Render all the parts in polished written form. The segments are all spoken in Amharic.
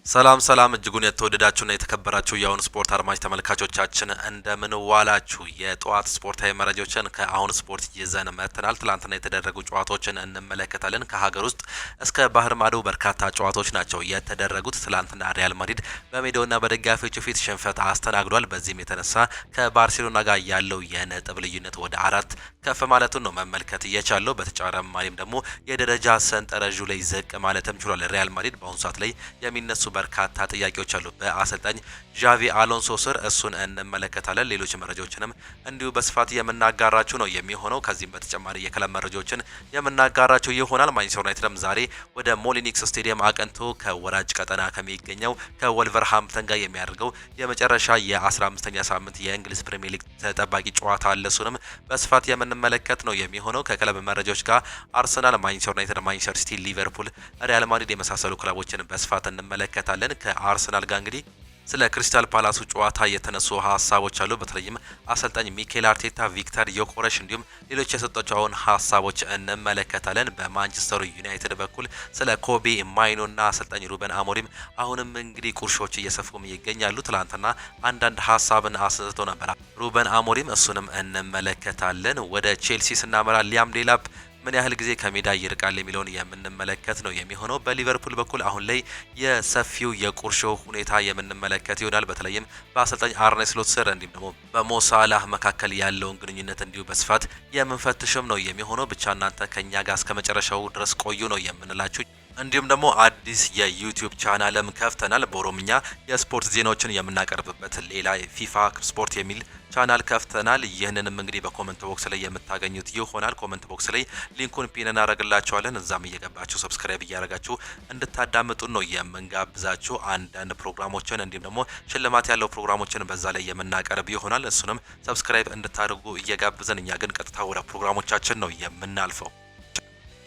ሰላም እጅጉን የተወደዳችሁና የተከበራችሁ የአሁን ስፖርት አድማጭ ተመልካቾቻችን እንደምን ዋላችሁ። የጠዋት ስፖርታዊ መረጃዎችን ከአሁን ስፖርት ይዘን መጥተናል። ትላንትና የተደረጉ ጨዋታዎችን እንመለከታለን። ከሀገር ውስጥ እስከ ባህር ማዶ በርካታ ጨዋታዎች ናቸው የተደረጉት። ትላንትና ሪያል ማድሪድ በሜዳውና በደጋፊዎቹ ፊት ሽንፈት አስተናግዷል። በዚህም የተነሳ ከባርሴሎና ጋር ያለው የነጥብ ልዩነት ወደ 4 ከፍ ማለቱን ነው መመልከት እየቻለው። በተጨማሪም ደግሞ የደረጃ ሰንጠረዡ ላይ ዝቅ ማለትም ችሏል። ሪያል ማድሪድ በአሁኑ ሰዓት ላይ የሚነሱ በርካታ ጥያቄዎች አሉ በአሰልጣኝ ዣቪ አሎንሶ ስር። እሱን እንመለከታለን። ሌሎች መረጃዎችንም እንዲሁ በስፋት የምናጋራችሁ ነው የሚሆነው። ከዚህም በተጨማሪ የክለብ መረጃዎችን የምናጋራችሁ ይሆናል። ማንቸስተር ዩናይትድም ዛሬ ወደ ሞሊኒክስ ስቴዲየም አቅንቶ ከወራጅ ቀጠና ከሚገኘው ከወልቨርሃምፕተን ጋር የሚያደርገው የመጨረሻ የ15ኛ ሳምንት የእንግሊዝ ፕሪሚየር ሊግ ተጠባቂ ጨዋታ አለ። እሱንም በስፋት የምንመለከት ነው የሚሆነው። ከክለብ መረጃዎች ጋር አርሰናል፣ ማንቸስተር ዩናይትድ፣ ማንቸስተር ሲቲ፣ ሊቨርፑል፣ ሪያል ማድሪድ የመሳሰሉ ክለቦችን በስፋት እንመለከታለን። ከአርሰናል ጋር እንግዲህ ስለ ክሪስታል ፓላሱ ጨዋታ የተነሱ ሀሳቦች አሉ። በተለይም አሰልጣኝ ሚኬል አርቴታ፣ ቪክተር ዮኮረሽ እንዲሁም ሌሎች የሰጧቸውን ሀሳቦች እንመለከታለን። በማንቸስተር ዩናይትድ በኩል ስለ ኮቤ ማይኖና አሰልጣኝ ሩበን አሞሪም አሁንም እንግዲህ ቁርሾች እየሰፉም ይገኛሉ። ትላንትና አንዳንድ ሀሳብን አስነስቶ ነበር ሩበን አሞሪም፣ እሱንም እንመለከታለን። ወደ ቼልሲ ስናመራ ሊያም ዴላፕ ምን ያህል ጊዜ ከሜዳ ይርቃል የሚለውን የምንመለከት ነው የሚሆነው። በሊቨርፑል በኩል አሁን ላይ የሰፊው የቁርሾ ሁኔታ የምንመለከት ይሆናል። በተለይም በአሰልጣኝ አርኔ ስሎት ስር እንዲሁም ደግሞ በሞሳላህ መካከል ያለውን ግንኙነት እንዲሁ በስፋት የምንፈትሽም ነው የሚሆነው። ብቻ እናንተ ከኛ ጋር እስከ መጨረሻው ድረስ ቆዩ ነው የምንላችሁ። እንዲሁም ደግሞ አዲስ የዩቲዩብ ቻናልም ከፍተናል። በኦሮምኛ የስፖርት ዜናዎችን የምናቀርብበት ሌላ ፊፋ ስፖርት የሚል ቻናል ከፍተናል። ይህንንም እንግዲህ በኮመንት ቦክስ ላይ የምታገኙት ይሆናል። ኮመንት ቦክስ ላይ ሊንኩን ፒን እናደርግላችኋለን። እዛም እየገባችሁ ሰብስክራይብ እያደረጋችሁ እንድታዳምጡን ነው የምንጋብዛችሁ። አንዳንድ ፕሮግራሞችን እንዲሁም ደግሞ ሽልማት ያለው ፕሮግራሞችን በዛ ላይ የምናቀርብ ይሆናል። እሱንም ሰብስክራይብ እንድታደርጉ እየጋብዘን እኛ ግን ቀጥታ ወደ ፕሮግራሞቻችን ነው የምናልፈው።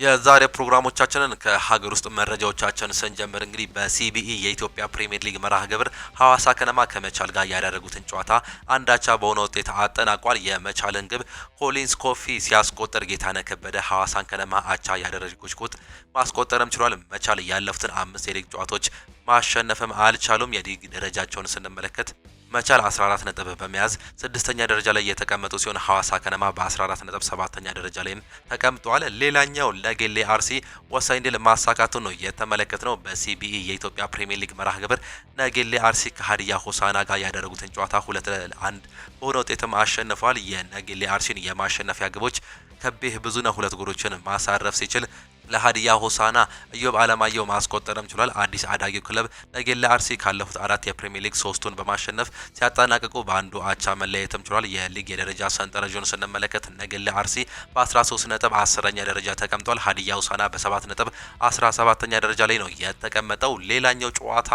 የዛሬ ፕሮግራሞቻችንን ከሀገር ውስጥ መረጃዎቻችን ስንጀምር እንግዲህ በሲቢኢ የኢትዮጵያ ፕሪሚየር ሊግ መርሃ ግብር ሐዋሳ ከነማ ከመቻል ጋር ያደረጉትን ጨዋታ አንዳቻ በሆነ ውጤት አጠናቋል። የመቻልን ግብ ኮሊንስ ኮፊ ሲያስቆጠር ጌታነህ ከበደ ሐዋሳን ከነማ አቻ ያደረጉት ማስቆጠርም ችሏል። መቻል ያለፉትን 5 የሊግ ጨዋታዎች ማሸነፍም አልቻሉም። የሊግ ደረጃቸውን ስንመለከት መቻል 14 ነጥብ በመያዝ 6ኛ ደረጃ ላይ የተቀመጡ ሲሆን ሐዋሳ ከነማ በ14 ነጥብ 7ኛ ደረጃ ላይም ተቀምጧል። ሌላኛው ለጌሌ አርሲ ወሳኝ ድል ማሳካቱን ነው የተመለከትነው። በሲቢኢ የኢትዮጵያ ፕሪሚየር ሊግ መርሃ ግብር ነጌሌ አርሲ ከሀዲያ ሆሳና ጋር ያደረጉትን ጨዋታ 2-1 በሆነ ውጤትም አሸንፏል። የነጌሌ አርሲን የማሸነፊያ ግቦች ከቤህ ብዙነህ 2 ጎሎችን ማሳረፍ ሲችል ለሀዲያ ሆሳና ኢዮብ አለማየሁ ማስቆጠርም ችሏል። አዲስ አዳጊው ክለብ ነጌሌ አርሲ ካለፉት 4 የፕሪሚየር ሊግ 3ቱን በማሸነፍ ሲያጠናቅቁ በአንዱ አቻ መለያየትም ችሏል። የሊግ የደረጃ ሰንጠረዡን ስንመለከት ነጌሌ አርሲ በ13 ነጥብ 10ኛ ደረጃ ተቀምጧል። ሀዲያ ሆሳና በ7 ነጥብ 17ኛ ደረጃ ላይ ነው የተቀመጠው። ሌላኛው ጨዋታ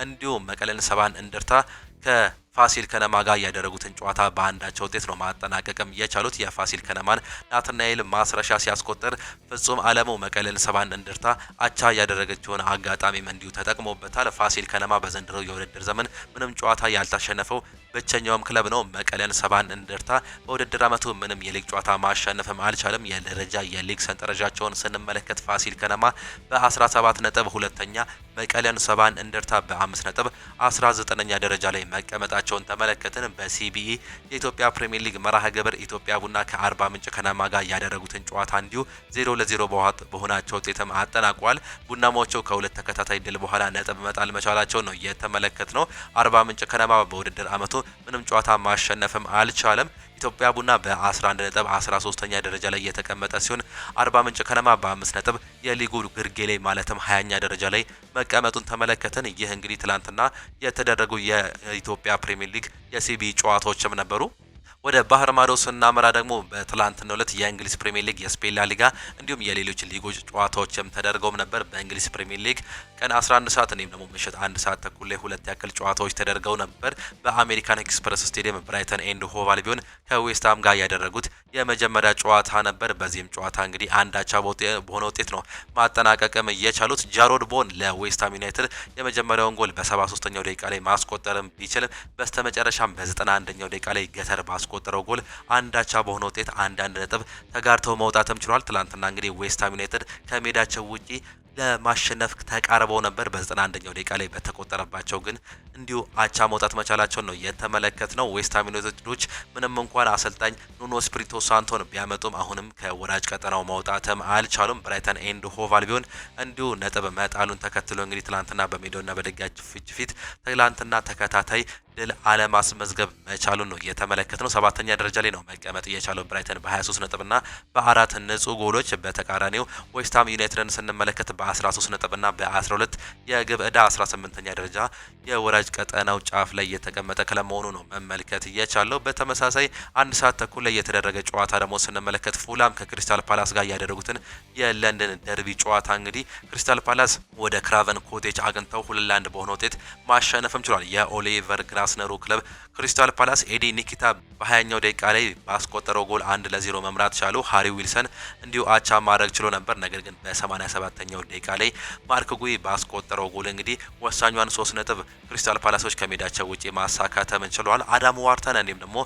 እንዲሁም መቀለን ሰባን እንደርታ ከፋሲል ከነማ ጋር ያደረጉትን ጨዋታ በአንዳቸው ውጤት ነው ማጠናቀቅም የቻሉት። የፋሲል ከነማን ናትናኤል ማስረሻ ሲያስቆጥር ፍጹም አለሙ መቀለን ሰባን እንደርታ አቻ ያደረገችውን አጋጣሚም እንዲሁ ተጠቅሞበታል። ፋሲል ከነማ በዘንድሮው የውድድር ዘመን ምንም ጨዋታ ያልተሸነፈው ብቸኛውም ክለብ ነው። መቀለን ሰባን እንደርታ በውድድር ዓመቱ ምንም የሊግ ጨዋታ ማሸነፍም አልቻለም። የደረጃ የሊግ ሰንጠረዣቸውን ስንመለከት ፋሲል ከነማ በ17 ነጥብ ሁለተኛ፣ መቀለን ሰባን እንደርታ በ5 ነጥብ 19ኛ ደረጃ ላይ መቀመጣቸውን ተመለከትን። በሲቢኢ የኢትዮጵያ ፕሪሚየር ሊግ መርሃ ግብር ኢትዮጵያ ቡና ከአርባ ምንጭ ከነማ ጋር ያደረጉትን ጨዋታ እንዲሁ 0-0 በሆናቸው ውጤትም አጠናቋል። ቡናማዎቹ ከሁለት ተከታታይ ድል በኋላ ነጥብ መጣል መቻላቸው ነው የተመለከት ነው። አርባ ምንጭ ከነማ በውድድር ዓመቱ ምንም ጨዋታ ማሸነፍም አልቻለም። ኢትዮጵያ ቡና በ11 ነጥብ 13ኛ ደረጃ ላይ የተቀመጠ ሲሆን አርባ ምንጭ ከነማ በ5 ነጥብ የሊጉ ግርጌ ላይ ማለትም 20ኛ ደረጃ ላይ መቀመጡን ተመለከትን። ይህ እንግዲህ ትላንትና የተደረጉ የኢትዮጵያ ፕሪሚየር ሊግ የሲቢኢ ጨዋታዎችም ነበሩ። ወደ ባህር ማዶ ስናመራ ደግሞ በትላንትናው ዕለት የእንግሊዝ ፕሪሚየር ሊግ፣ የስፔን ላ ሊጋ እንዲሁም የሌሎች ሊጎች ጨዋታዎችም ተደርገውም ነበር። በእንግሊዝ ፕሪሚየር ሊግ ቀን 11 ሰዓት እንዲሁም ደግሞ ምሽት 1 ሰዓት ተኩል ላይ 2 ያክል ጨዋታዎች ተደርገው ነበር። በአሜሪካን ኤክስፕረስ ስቴዲየም ብራይተን ኤንድ ሆቭ አልቢዮን ከዌስትሃም ጋር ያደረጉት የመጀመሪያ ጨዋታ ነበር። በዚህም ጨዋታ እንግዲህ አንዳቻ በሆነ ውጤት ነው ማጠናቀቅም የቻሉት። ጃሮድ ቦን ለዌስትሃም ዩናይትድ የመጀመሪያውን ጎል በ73ኛው ደቂቃ ላይ ማስቆጠርም ቢችልም በስተመጨረሻም በ91ኛው ደቂቃ ላይ ገተር ባስቆጠረው ጎል አንዳቻ በሆነ ውጤት 1-1 ነጥብ ተጋርተው መውጣትም ችሏል። ትላንትና እንግዲህ ዌስትሃም ዩናይትድ ከሜዳቸው ውጪ ለማሸነፍ ተቃርበው ነበር። በ91ኛው ደቂቃ ላይ በተቆጠረባቸው ግን እንዲሁ አቻ መውጣት መቻላቸውን ነው የተመለከትነው። ዌስትሃም ዩናይትዶች ምንም እንኳን አሰልጣኝ ኑኖ ስፒሪቶ ሳንቶን ቢያመጡም አሁንም ከወራጅ ቀጠናው መውጣትም አልቻሉም። ብራይተን ኤንድ ሆቭ አልቢዮን እንዲሁ ነጥብ መጣሉን ተከትሎ እንግዲህ ትላንትና በሜዳውና በደጋፊዎች ፊት ትላንትና ተከታታይ ድል አለማስመዝገብ መቻሉን ነው የተመለከትነው። 7ኛ ደረጃ ላይ ነው መቀመጥ የቻለው ብራይተን በ23 ነጥብና በ4 ንጹህ ጎሎች። በተቃራኒው ዌስትሃም ዩናይትድን ስንመለከት በ13 ነጥብና በ12 የግብ ዕዳ 18ኛ ደረጃ የወራጅ ቀጠናው ጫፍ ላይ የተቀመጠ ክለብ መሆኑ ነው መመልከት የቻለው። በተመሳሳይ 1 ሰዓት ተኩል ላይ የተደረገ ጨዋታ ደግሞ ስንመለከት ፉላም ከክሪስታል ፓላስ ጋር ያደረጉትን የለንደን ደርቢ ጨዋታ እንግዲህ ክሪስታል ፓላስ ወደ ክራቨን ኮቴጅ አግኝተው 2-1 በሆነ ውጤት ማሸነፍም ችሏል። የኦሊቨር ግላስነሩ ክለብ ክሪስታል ፓላስ ኤዲ ኒኪታ በ20ኛው ደቂቃ ላይ ባስቆጠረው ጎል 1-0 መምራት ቻሉ። ሃሪ ዊልሰን እንዲሁ አቻ ማድረግ ችሎ ነበር። ነገር ግን በ87ኛው ደቂቃ ላይ ማርክ ጉይ ባስቆጠረው ጎል እንግዲህ ወሳኛዋን 3 ነጥብ ክሪስታል ፓላሶች ከሜዳቸው ውጪ ማሳካት ችለዋል። አዳም ዋርተን እንዲሁም ደግሞ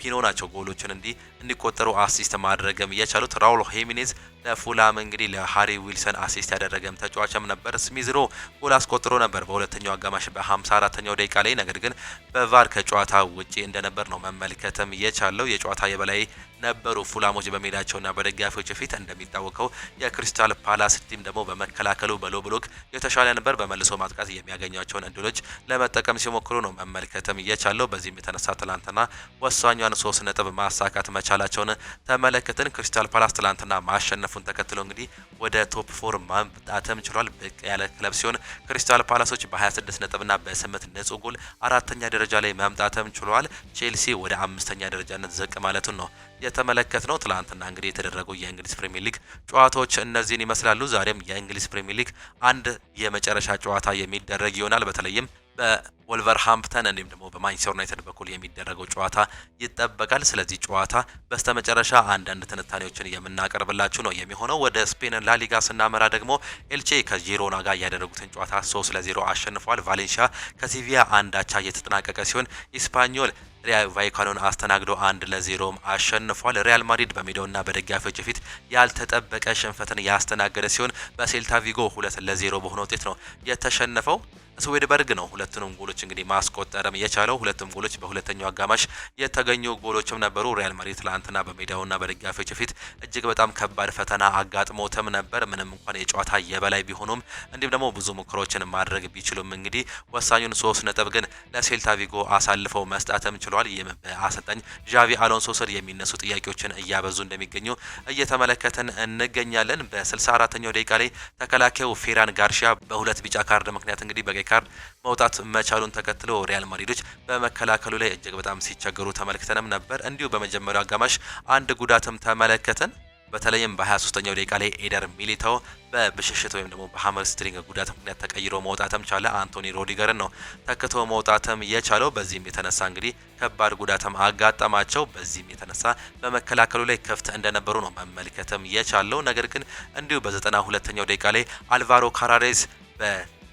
ፒኖ ናቸው ጎሎችን እንዲቆጠሩ አሲስት ማድረግም የቻሉት። ራውል ሄሚኔዝ ለፉላም እንግዲህ ለሃሪ ዊልሰን አሲስት ያደረገም ተጫዋችም ነበር። ስሚዝሮ ጎል አስቆጥሮ ነበር በሁለተኛው አጋማሽ በ54ኛው ደቂቃ ላይ ነገር ግን በቫር ከጨዋታ ውጪ እንደነበር ነው መመልከትም የቻለው። የጨዋታ የበላይ ነበሩ ፉላሞች በሜዳቸውና በደጋፊዎች ፊት። እንደሚታወቀው የክሪስታል ፓላስ ቲም ደግሞ በመከላከሉ በሎ ብሎክ የተሻለ ነበር። በመልሶ ማጥቃት የሚያገኟቸውን እድሎች ለመጠቀም ሲሞክሩ ነው መመልከትም የቻለው። በዚህም የተነሳ ትላንትና ወሳኛን 3 ነጥብ ማሳካት መቻላቸውን ተመለከትን። ክሪስታል ፓላስ ትላንትና ማሸነፉን ተከትሎ እንግዲህ ወደ ቶፕ 4 ማምጣትም ችሏል። ብቅ ያለ ክለብ ሲሆን ክሪስታል ፓላሶች በ26 ነጥብና በ8 ንጹህ ጎል 4ኛ ደረጃ ላይ መምጣትም ችሏል። ቼልሲ ወደ 5ኛ ደረጃነት ዝቅ ማለቱን ነው የተመለከት ነው። ትላንትና እንግዲህ የተደረጉ የእንግሊዝ ፕሪሚየር ሊግ ጨዋታዎች እነዚህን ይመስላሉ። ዛሬም የእንግሊዝ ፕሪሚየር ሊግ አንድ የመጨረሻ ጨዋታ የሚደረግ ይሆናል። በተለይም በወልቨርሃምፕተን እንዲሁም ደግሞ በማንቸስተር ዩናይትድ በኩል የሚደረገው ጨዋታ ይጠበቃል። ስለዚህ ጨዋታ በስተመጨረሻ አንዳንድ ትንታኔዎችን የምናቀርብላችሁ ነው የሚሆነው። ወደ ስፔን ላሊጋ ስናመራ ደግሞ ኤልቼ ከጂሮና ጋር ያደረጉትን ጨዋታ 3-0 አሸንፏል። ቫሌንሺያ ከሲቪያ አንድ አቻ እየተጠናቀቀ ሲሆን ኢስፓኞል ሪያል ቫይካኖን አስተናግዶ 1-0 አሸንፏል። ሪያል ማድሪድ በሜዳውና በደጋፊዎች ፊት ያልተጠበቀ ሽንፈትን ያስተናገደ ሲሆን በሴልታ ቪጎ 2-0 በሆነ ውጤት ነው የተሸነፈው። ስዌድበርግ ነው ሁለቱንም ጎሎች እንግዲህ ማስቆጠርም የቻለው። ሁለቱም ጎሎች በሁለተኛው አጋማሽ የተገኙ ጎሎችም ነበሩ። ሪያል ማድሪድ ትላንትና በሜዳውና በደጋፊዎች ፊት እጅግ በጣም ከባድ ፈተና አጋጥሞትም ነበር። ምንም እንኳን የጨዋታ የበላይ ቢሆኑም እንዲሁም ደግሞ ብዙ ሙከራዎችን ማድረግ ቢችሉም እንግዲህ ወሳኙን 3 ነጥብ ግን ለሴልታ ቪጎ አሳልፈው መስጣትም ችሏል። ይህም በአሰልጣኝ ዣቪ አሎንሶ ስር የሚነሱ ጥያቄዎችን እያበዙ እንደሚገኙ እየተመለከትን እንገኛለን። በ64ኛው ደቂቃ ላይ ተከላካዩ ፌራን ጋርሺያ በሁለት ቢጫ ካርድ ምክንያት እንግዲህ ካርድ መውጣት መቻሉን ተከትሎ ሪያል ማድሪዶች በመከላከሉ ላይ እጅግ በጣም ሲቸገሩ ተመልክተንም ነበር። እንዲሁ በመጀመሪያው አጋማሽ አንድ ጉዳትም ተመለከትን። በተለይም በ23ኛው ደቂቃ ላይ ኤደር ሚሊታው በብሽሽት ወይም ደግሞ በሃመር ስትሪንግ ጉዳት ምክንያት ተቀይሮ መውጣትም ቻለ። አንቶኒ ሮዲገርን ነው ተክቶ መውጣትም የቻለው። በዚህም የተነሳ እንግዲህ ከባድ ጉዳትም አጋጠማቸው። በዚህም የተነሳ በመከላከሉ ላይ ክፍት እንደነበሩ ነው መመልከትም የቻለው። ነገር ግን እንዲሁ በ92ኛው ደቂቃ ላይ አልቫሮ ካራሬዝ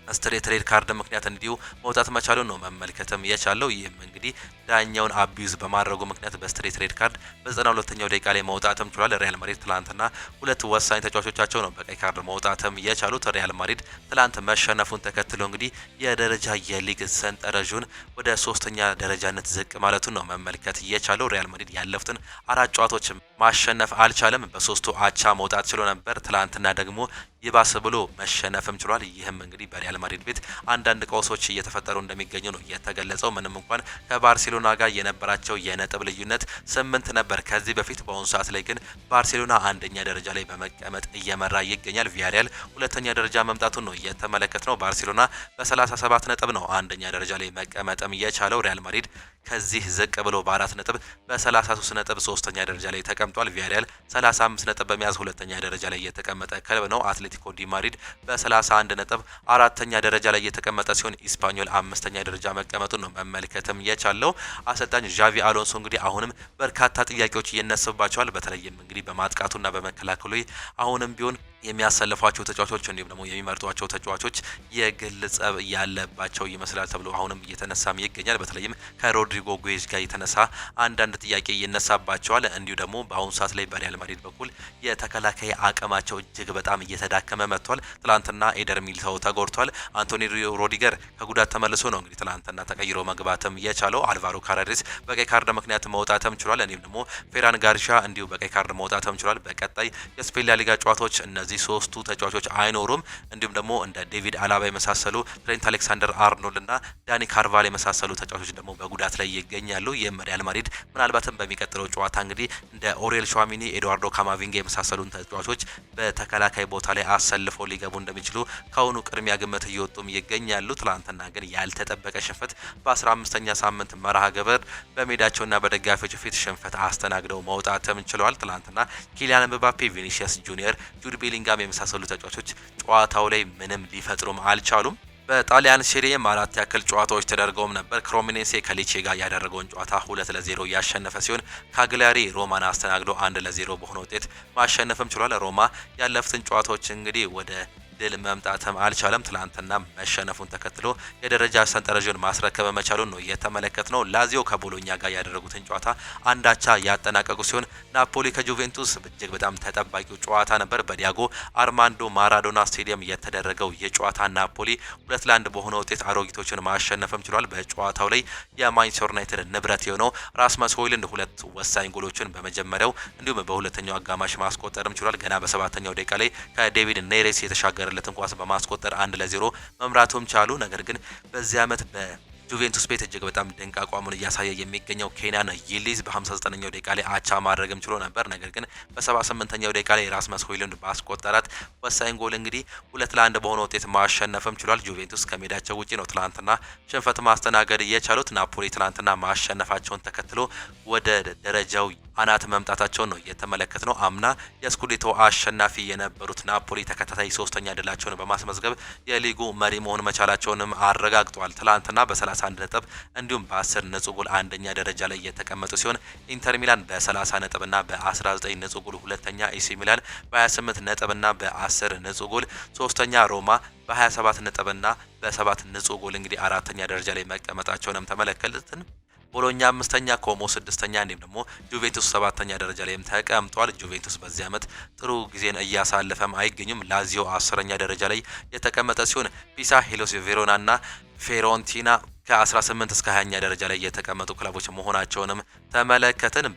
ስትሬት ሬድ ካርድ ምክንያት እንዲሁ መውጣት መቻሉን ነው መመልከትም የቻለው። ይህም እንግዲህ ዳኛውን አቢዩዝ በማድረጉ ምክንያት በስትሬት ሬድ ካርድ በ92ኛው ደቂቃ ላይ መውጣትም ችሏል። ሪያል ማድሪድ ትላንትና ሁለት ወሳኝ ተጫዋቾቻቸው ነው በቀይ ካርድ መውጣትም የቻሉት። ሪያል ማድሪድ ትላንት መሸነፉን ተከትሎ እንግዲህ የደረጃ የሊግ ሰንጠረዡን ወደ 3ኛ ደረጃነት ዝቅ ማለቱን ነው መመልከት የቻለው። ሪያል ማድሪድ ያለፉትን 4 ጨዋታዎች ማሸነፍ አልቻለም። በ3ቱ አቻ መውጣት ችሎ ነበር። ትላንትና ደግሞ ይባስ ብሎ መሸነፍም ችሏል። ይህም እንግዲህ በሪያል ማድሪድ ቤት አንዳንድ ቀውሶች እየተፈጠሩ እንደሚገኙ ነው የተገለጸው። ምንም እንኳን ከባርሴሎና ጋር የነበራቸው የነጥብ ልዩነት 8 ነበር ከዚህ በፊት። በአሁኑ ሰዓት ላይ ግን ባርሴሎና 1ኛ ደረጃ ላይ በመቀመጥ እየመራ ይገኛል። ቪያሪያል 2ኛ ደረጃ መምጣቱን ነው የተመለከትነው። ባርሴሎና በ37 ነጥብ ነው 1ኛ ደረጃ ላይ መቀመጥም የቻለው። ሪያል ማድሪድ ከዚህ ዝቅ ብሎ በ4 ነጥብ በ33 ነጥብ 3ኛ ደረጃ ላይ ተቀምጧል። ቪያሪያል 35 ነጥብ በመያዝ 2ኛ ደረጃ ላይ የተቀመጠ ክለብ ነው። አትሌቲኮ ዲ ማድሪድ በ31 ነጥብ 4ኛ ደረጃ ላይ የተቀመጠ ሲሆን ኢስፓኞል 5ኛ ደረጃ መቀመጡን ነው መመልከትም የቻለው። አሰልጣኝ ዣቪ አሎንሶ እንግዲህ አሁንም በርካታ ጥያቄዎች ይነሱባቸዋል። በተለይም እንግዲህ በማጥቃቱና በመከላከሉ አሁንም ቢሆን የሚያሰልፏቸው ተጫዋቾች እንዲሁም ደግሞ የሚመርጧቸው ተጫዋቾች የግል ጸብ ያለባቸው ይመስላል ተብሎ አሁንም እየተነሳም ይገኛል። በተለይም ከሮድሪጎ ጉዌዝ ጋር የተነሳ አንዳንድ ጥያቄ ይነሳባቸዋል። እንዲሁ ደግሞ በአሁኑ ሰዓት ላይ በሪያል ማድሪድ በኩል የተከላካይ አቅማቸው እጅግ በጣም እየተዳከመ መጥቷል። ትላንትና ኤደር ሚሊታኦ ተጎድቷል። አንቶኒ ሮዲገር ከጉዳት ተመልሶ ነው እንግዲህ ትላንትና ተቀይሮ መግባትም የቻለው። አልቫሮ ካራሬስ በቀይ ካርድ ምክንያት መውጣትም ችሏል። እንዲሁም ደግሞ ፌራን ጋርሻ እንዲሁ በቀይ ካርድ መውጣትም ችሏል። በቀጣይ የስፔን ላሊጋ ጨዋታዎች እነዚህ ሶስቱ ተጫዋቾች አይኖሩም። እንዲሁም ደግሞ እንደ ዴቪድ አላባ የመሳሰሉ ትሬንት አሌክሳንደር አርኖልድ እና ዳኒ ካርቫል የመሳሰሉ ተጫዋቾች ደግሞ በጉዳት ላይ ይገኛሉ። የሪያል ማድሪድ ምናልባትም በሚቀጥለው ጨዋታ እንግዲህ እንደ ኦሬል ሿሚኒ፣ ኤድዋርዶ ካማቪንጋ የመሳሰሉ ተጫዋቾች በተከላካይ ቦታ ላይ አሰልፈው ሊገቡ እንደሚችሉ ከአሁኑ ቅድሚያ ግምት እየወጡም ይገኛሉ። ትላንትና ግን ያልተጠበቀ ሽንፈት በ15ኛ ሳምንት መርሃ ግብር በሜዳቸውና በደጋፊዎች ፊት ሽንፈት አስተናግደው መውጣትም ችለዋል። ትላንትና ኪሊያን ምባፔ፣ ቪኒሲየስ ጁኒየር፣ ጁድ ቤሊንጋም የመሳሰሉ ተጫዋቾች ጨዋታው ላይ ምንም ሊፈጥሩም አልቻሉም። በጣሊያን ሴሪኤም 4 ያክል ጨዋታዎች ተደርገውም ነበር። ክሮሚኔንሴ ከሊቼ ጋር ያደረገውን ጨዋታ 2-0 ያሸነፈ ሲሆን ካግሊያሪ ሮማን አስተናግዶ 1-0 በሆነ ውጤት ማሸነፍም ችሏል። ሮማ ያለፉትን ጨዋታዎች እንግዲህ ወደ ድል መምጣትም አልቻለም። ትላንትና መሸነፉን ተከትሎ የደረጃ ሰንጠረዡን ማስረከብ መቻሉን ነው የተመለከትነው። ላዚዮ ከቦሎኛ ጋር ያደረጉትን ጨዋታ አንዳቻ ያጠናቀቁ ሲሆን ናፖሊ ከጁቬንቱስ እጅግ በጣም ተጠባቂው ጨዋታ ነበር። በዲያጎ አርማንዶ ማራዶና ስቴዲየም የተደረገው የጨዋታ ናፖሊ 2-1 በሆነ ውጤት አሮጊቶችን ማሸነፍም ችሏል። በጨዋታው ላይ የማንቸስተር ዩናይትድ ንብረት የሆነው ራስመስ ሆይሉንድ 2 ወሳኝ ጎሎችን በመጀመሪያው እንዲሁም በሁለተኛው አጋማሽ ማስቆጠርም ችሏል። ገና በሰባተኛው ደቂቃ ላይ ከዴቪድ ኔሬስ የተሻገረ ለትን ኳስ በማስቆጠር 1-0 መምራቱም ቻሉ። ነገር ግን በዚህ ዓመት በጁቬንቱስ ቤት እጅግ በጣም ድንቅ አቋሙን እያሳየ የሚገኘው ኬንያን ይሊዝ በ59ኛው ደቂቃ ላይ አቻ ማድረግም ችሎ ነበር። ነገር ግን በ78ኛው ደቂቃ ላይ ራስመስ ሆይሉንድ ባስቆጠራት ወሳኝ ጎል እንግዲህ 2-1 በሆነ ውጤት ማሸነፍም ችሏል። ጁቬንቱስ ከሜዳቸው ውጪ ነው ትላንትና ሽንፈት ማስተናገድ የቻሉት። ናፖሊ ትላንትና ማሸነፋቸውን ተከትሎ ወደ ደረጃው አናት መምጣታቸውን ነው እየተመለከት ነው። አምና የስኩዴቶ አሸናፊ የነበሩት ናፖሊ ተከታታይ 3ኛ ድላቸውን በማስመዝገብ የሊጉ መሪ መሆን መቻላቸውንም አረጋግጧል። ትላንትና በ31 ነጥብ እንዲሁም በ10 ንጹህ ጎል አንደኛ ደረጃ ላይ የተቀመጡ ሲሆን ኢንተር ሚላን በ30 ነጥብና በ19 ንጹህ ጎል ሁለተኛ፣ ኤሲ ሚላን በ28 ነጥብና በ10 ንጹህ ጎል ሶስተኛ፣ ሮማ በ27 ነጥብና በ7 ንጹህ ጎል እንግዲህ አራተኛ ደረጃ ላይ መቀመጣቸውንም ተመለከትን። ቦሎኛ 5ኛ፣ ኮሞ 6ኛ እንዲሁም ደግሞ ጁቬንቱስ 7ኛ ደረጃ ላይም ተቀምጧል። ጁቬንቱስ በዚህ ዓመት ጥሩ ጊዜን እያሳለፈም አይገኙም። ላዚዮ 10ኛ ደረጃ ላይ የተቀመጠ ሲሆን ፒሳ፣ ሄሎስ ቬሮና እና ፌሮንቲና ከ18 እስከ 20ኛ ደረጃ ላይ የተቀመጡ ክለቦች መሆናቸውንም ተመለከትን።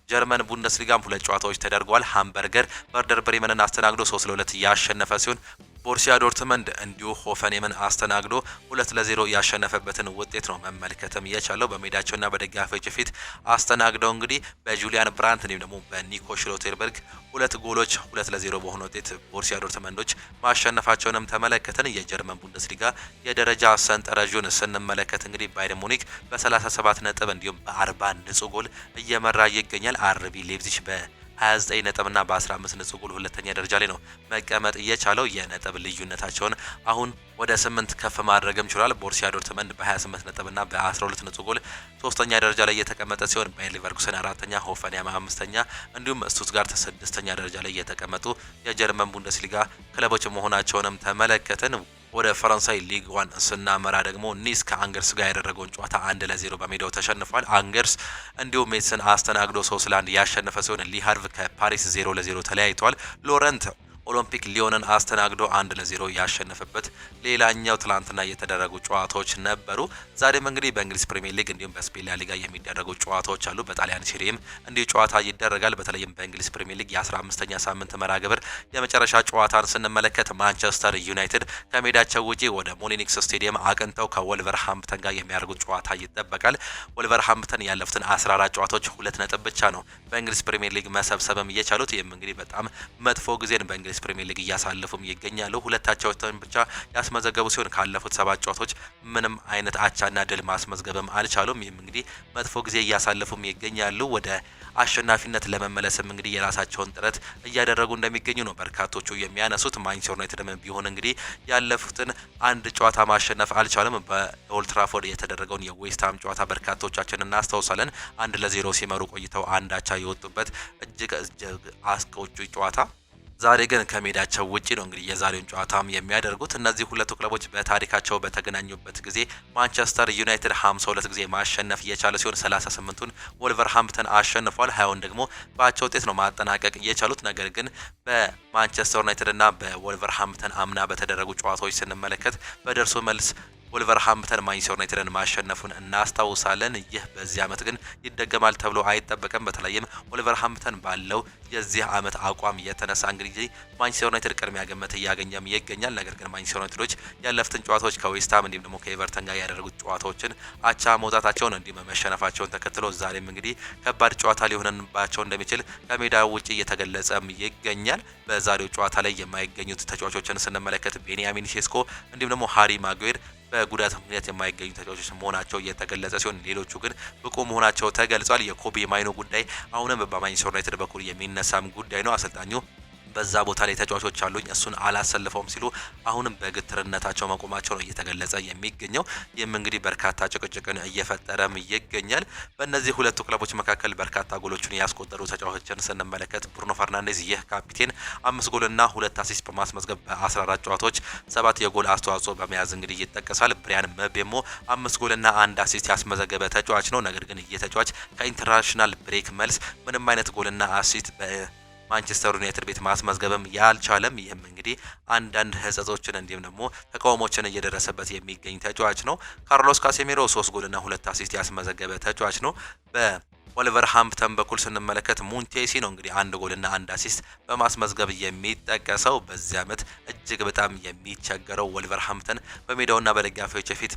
ጀርመን ቡንደስሊጋም 2 ጨዋታዎች ተደርገዋል። ሃምበርገር ቨርደር ብሬመንን አስተናግዶ 3-2 ያሸነፈ ሲሆን ቦርሲያ ዶርትመንድ እንዲሁ ሆፈኔምን አስተናግዶ 2-0 ያሸነፈበትን ውጤት ነው መመልከትም የቻለው። በሜዳቸውና በደጋፊዎች ፊት አስተናግደው እንግዲህ በጁሊያን ብራንት እንዲሁም ደግሞ በኒኮ ሽሎቴርበርግ 2 ጎሎች 2-0 በሆነ ውጤት ቦርሲያ ዶርትመንዶች ማሸነፋቸውንም ተመለከትን። የጀርመን ቡንደስሊጋ የደረጃ ሰንጠረዡን ስንመለከት እንግዲህ ባየር ሙኒክ በ37 ነጥብ እንዲሁም በ40 ንጹህ ጎል እየመራ ይገኛል። አርቢ ሌፕዚግ በ29 ነጥብና በ15 ንጹህ ጎል ሁለተኛ ደረጃ ላይ ነው መቀመጥ የቻለው። የነጥብ ልዩነታቸውን አሁን ወደ 8 ከፍ ማድረግም ችሏል። ቦርሲያ ዶርትመንድ በ28 ነጥብና በ12 ንጹህ ጎል ሶስተኛ ደረጃ ላይ የተቀመጠ ሲሆን ባየር ሊቨርኩሰን 4ኛ፣ ሆፈንሃይም 5ኛ እንዲሁም ስቱትጋርት 6ኛ ደረጃ ላይ የተቀመጡ የጀርመን ቡንደስሊጋ ክለቦች መሆናቸውንም ተመለከትን። ወደ ፈረንሳይ ሊግ 1 ስናመራ ደግሞ ኒስ ከአንገርስ ጋር ያደረገውን ጨዋታ 1-0 በሜዳው ተሸንፏል። አንገርስ እንዲሁም ሜትስን አስተናግዶ 3-1 ያሸነፈ ሲሆን ሊሃርቭ ከፓሪስ 0-0 ተለያይተዋል። ሎረንት ኦሎምፒክ ሊዮንን አስተናግዶ 1-0 ያሸነፈበት ሌላኛው ትላንትና የተደረጉ ጨዋታዎች ነበሩ። ዛሬም እንግዲህ በእንግሊዝ ፕሪሚየር ሊግ እንዲሁም በስፔን ላሊጋ የሚደረጉ ጨዋታዎች አሉ። በጣሊያን ሴሪኤም እንዲሁ ጨዋታ ይደረጋል። በተለይም በእንግሊዝ ፕሪሚየር ሊግ የ15ኛ ሳምንት መርሃ ግብር የመጨረሻ ጨዋታን ስንመለከት ማንቸስተር ዩናይትድ ከሜዳቸው ውጪ ወደ ሞሊኒክስ ስቴዲየም አቅንተው ከወልቨርሃምፕተን ጋር የሚያደርጉት ጨዋታ ይጠበቃል። ወልቨርሃምፕተን ያለፉትን 14 ጨዋታዎች 2 ነጥብ ብቻ ነው በእንግሊዝ ፕሪሚየር ሊግ መሰብሰብም እየቻሉት። ይህም እንግዲህ በጣም መጥፎ ጊዜን በእንግሊዝ ፕሪሚየር ሊግ እያሳለፉም ይገኛሉ። 2 አቻዎችን ብቻ ያስመዘገቡ ሲሆን ካለፉት 7 ጨዋታዎች ምንም አይነት አቻና ድል ማስመዝገብም አልቻሉም። ይህም እንግዲህ መጥፎ ጊዜ እያሳለፉም ይገኛሉ። ወደ አሸናፊነት ለመመለስም እንግዲህ የራሳቸውን ጥረት እያደረጉ እንደሚገኙ ነው በርካቶቹ የሚያነሱት። ማንቸስተር ዩናይትድም ቢሆን እንግዲህ ያለፉትን አንድ ጨዋታ ማሸነፍ አልቻለም። በኦልድ ትራፎርድ የተደረገውን የዌስትሃም ጨዋታ በርካቶቻችን እናስታውሳለን። 1-0 ሲመሩ ቆይተው አንድ አቻ የወጡበት እጅግ አስቆጪ ጨዋታ ዛሬ ግን ከሜዳቸው ውጪ ነው እንግዲህ የዛሬውን ጨዋታም የሚያደርጉት። እነዚህ ሁለቱ ክለቦች በታሪካቸው በተገናኙበት ጊዜ ማንቸስተር ዩናይትድ 52 ጊዜ ማሸነፍ የቻለ ሲሆን 38ቱን ወልቨርሃምፕተን አሸንፏል። 20ውን ደግሞ በአቻ ውጤት ነው ማጠናቀቅ የቻሉት። ነገር ግን በማንቸስተር ዩናይትድ እና በወልቨርሃምፕተን አምና በተደረጉ ጨዋታዎች ስንመለከት በደርሶ መልስ ወልቨርሃምፕተን ማንቸስተር ዩናይትድን ማሸነፉን እናስታውሳለን። ይህ በዚህ ዓመት ግን ይደገማል ተብሎ አይጠበቅም። በተለይም ወልቨርሃምፕተን ባለው የዚህ ዓመት አቋም የተነሳ እንግዲህ ማንቸስተር ዩናይትድ ቅድሚያ ግምት እያገኘም ይገኛል። ነገር ግን ማንቸስተር ዩናይትዶች ያለፉትን ጨዋታዎች ከዌስትሃም እንዲሁም ደግሞ ከኤቨርተን ጋር ያደረጉት ጨዋታዎችን አቻ መውጣታቸውን እንዲሁም መሸነፋቸውን ተከትሎ ዛሬም እንግዲህ ከባድ ጨዋታ ሊሆንባቸው እንደሚችል ከሜዳ ውጪ እየተገለጸም ይገኛል። በዛሬው ጨዋታ ላይ የማይገኙት ተጫዋቾችን ስንመለከት ቤንያሚን ሼስኮ እንዲሁም ደግሞ ሃሪ ማጉዌር በጉዳት ምክንያት የማይገኙ ተጫዋቾች መሆናቸው እየተገለጸ ሲሆን ሌሎቹ ግን ብቁ መሆናቸው ተገልጿል። የኮቢ ማይኖ ጉዳይ አሁንም በማንቸስተር ዩናይትድ በኩል የሚነሳም ጉዳይ ነው። አሰልጣኙ በዛ ቦታ ላይ ተጫዋቾች አሉኝ እሱን አላሰልፈውም ሲሉ አሁንም በግትርነታቸው መቆማቸው ነው እየተገለጸ የሚገኘው። ይህም እንግዲህ በርካታ ጭቅጭቅን እየፈጠረም ይገኛል። በእነዚህ ሁለቱ ክለቦች መካከል በርካታ ጎሎችን ያስቆጠሩ ተጫዋቾችን ስንመለከት ብሩኖ ፈርናንዴዝ ይህ ካፒቴን 5 ጎልና 2 አሲስት በማስመዝገብ በ14 ጨዋታዎች 7 የጎል አስተዋጽኦ በመያዝ እንግዲህ ይጠቀሳል። ብሪያን ምቤሞ 5 ጎልና 1 አሲስት ያስመዘገበ ተጫዋች ነው። ነገር ግን ይህ ተጫዋች ከኢንተርናሽናል ብሬክ መልስ ምንም አይነት ጎልና አሲስት ማንቸስተር ዩናይትድ ቤት ማስመዝገብም ያልቻለም። ይህም እንግዲህ አንዳንድ ህጸጾችን እንዲሁም ደግሞ ተቃውሞችን እየደረሰበት የሚገኝ ተጫዋች ነው። ካርሎስ ካሴሜሮ 3 ጎልና 2 አሲስት ያስመዘገበ ተጫዋች ነው። ወልቨርሃምፕተን በኩል ስንመለከት ሙንቴሲ ነው እንግዲህ 1 ጎልና 1 አሲስት በማስመዝገብ የሚጠቀሰው። በዚህ ዓመት እጅግ በጣም የሚቸገረው ወልቨርሃምፕተን በሜዳውና በደጋፊዎች ፊት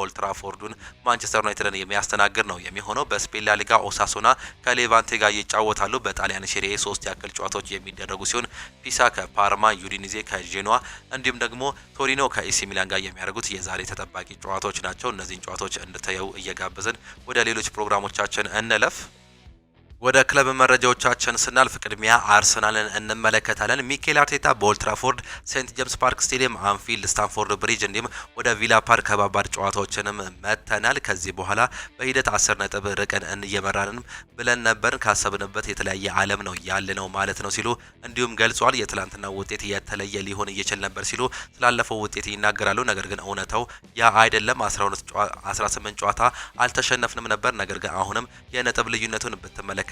ኦልትራፎርዱን ማንቸስተር ዩናይትድን የሚያስተናግድ ነው የሚሆነው። በስፔን ላሊጋ ኦሳሱና ከሌቫንቴ ጋር ይጫወታሉ። በጣሊያን ሴሪኤ 3 ያክል ጨዋታዎች የሚደረጉ ሲሆን ፒሳ ከፓርማ፣ ዩዲኒዜ ከጄኖዋ እንዲሁም ደግሞ ቶሪኖ ከኤሲ ሚላን ጋር የሚያደርጉት የዛሬ ተጠባቂ ጨዋታዎች ናቸው። እነዚህን ጨዋታዎች እንድታዩ እየጋበዝን ወደ ሌሎች ፕሮግራሞቻችን እንለፍ። ወደ ክለብ መረጃዎቻችን ስናልፍ ቅድሚያ አርሰናልን እንመለከታለን። ሚኬል አርቴታ በኦልትራፎርድ፣ ሴንት ጄምስ ፓርክ ስቴዲየም፣ አንፊልድ፣ ስታንፎርድ ብሪጅ እንዲሁም ወደ ቪላ ፓርክ ከባባድ ጨዋታዎችንም መተናል። ከዚህ በኋላ በሂደት 10 ነጥብ ርቀን እየመራንም ብለን ነበር፣ ካሰብንበት የተለያየ ዓለም ነው ያለ ነው ማለት ነው ሲሉ እንዲሁም ገልጿል። የትላንትና ውጤት የተለየ ሊሆን ይችል ነበር ሲሉ ስላለፈው ውጤት ይናገራሉ። ነገር ግን እውነታው ያ አይደለም። 18 ጨዋታ አልተሸነፍንም ነበር። ነገር ግን አሁንም የነጥብ ልዩነቱን ብትመለከት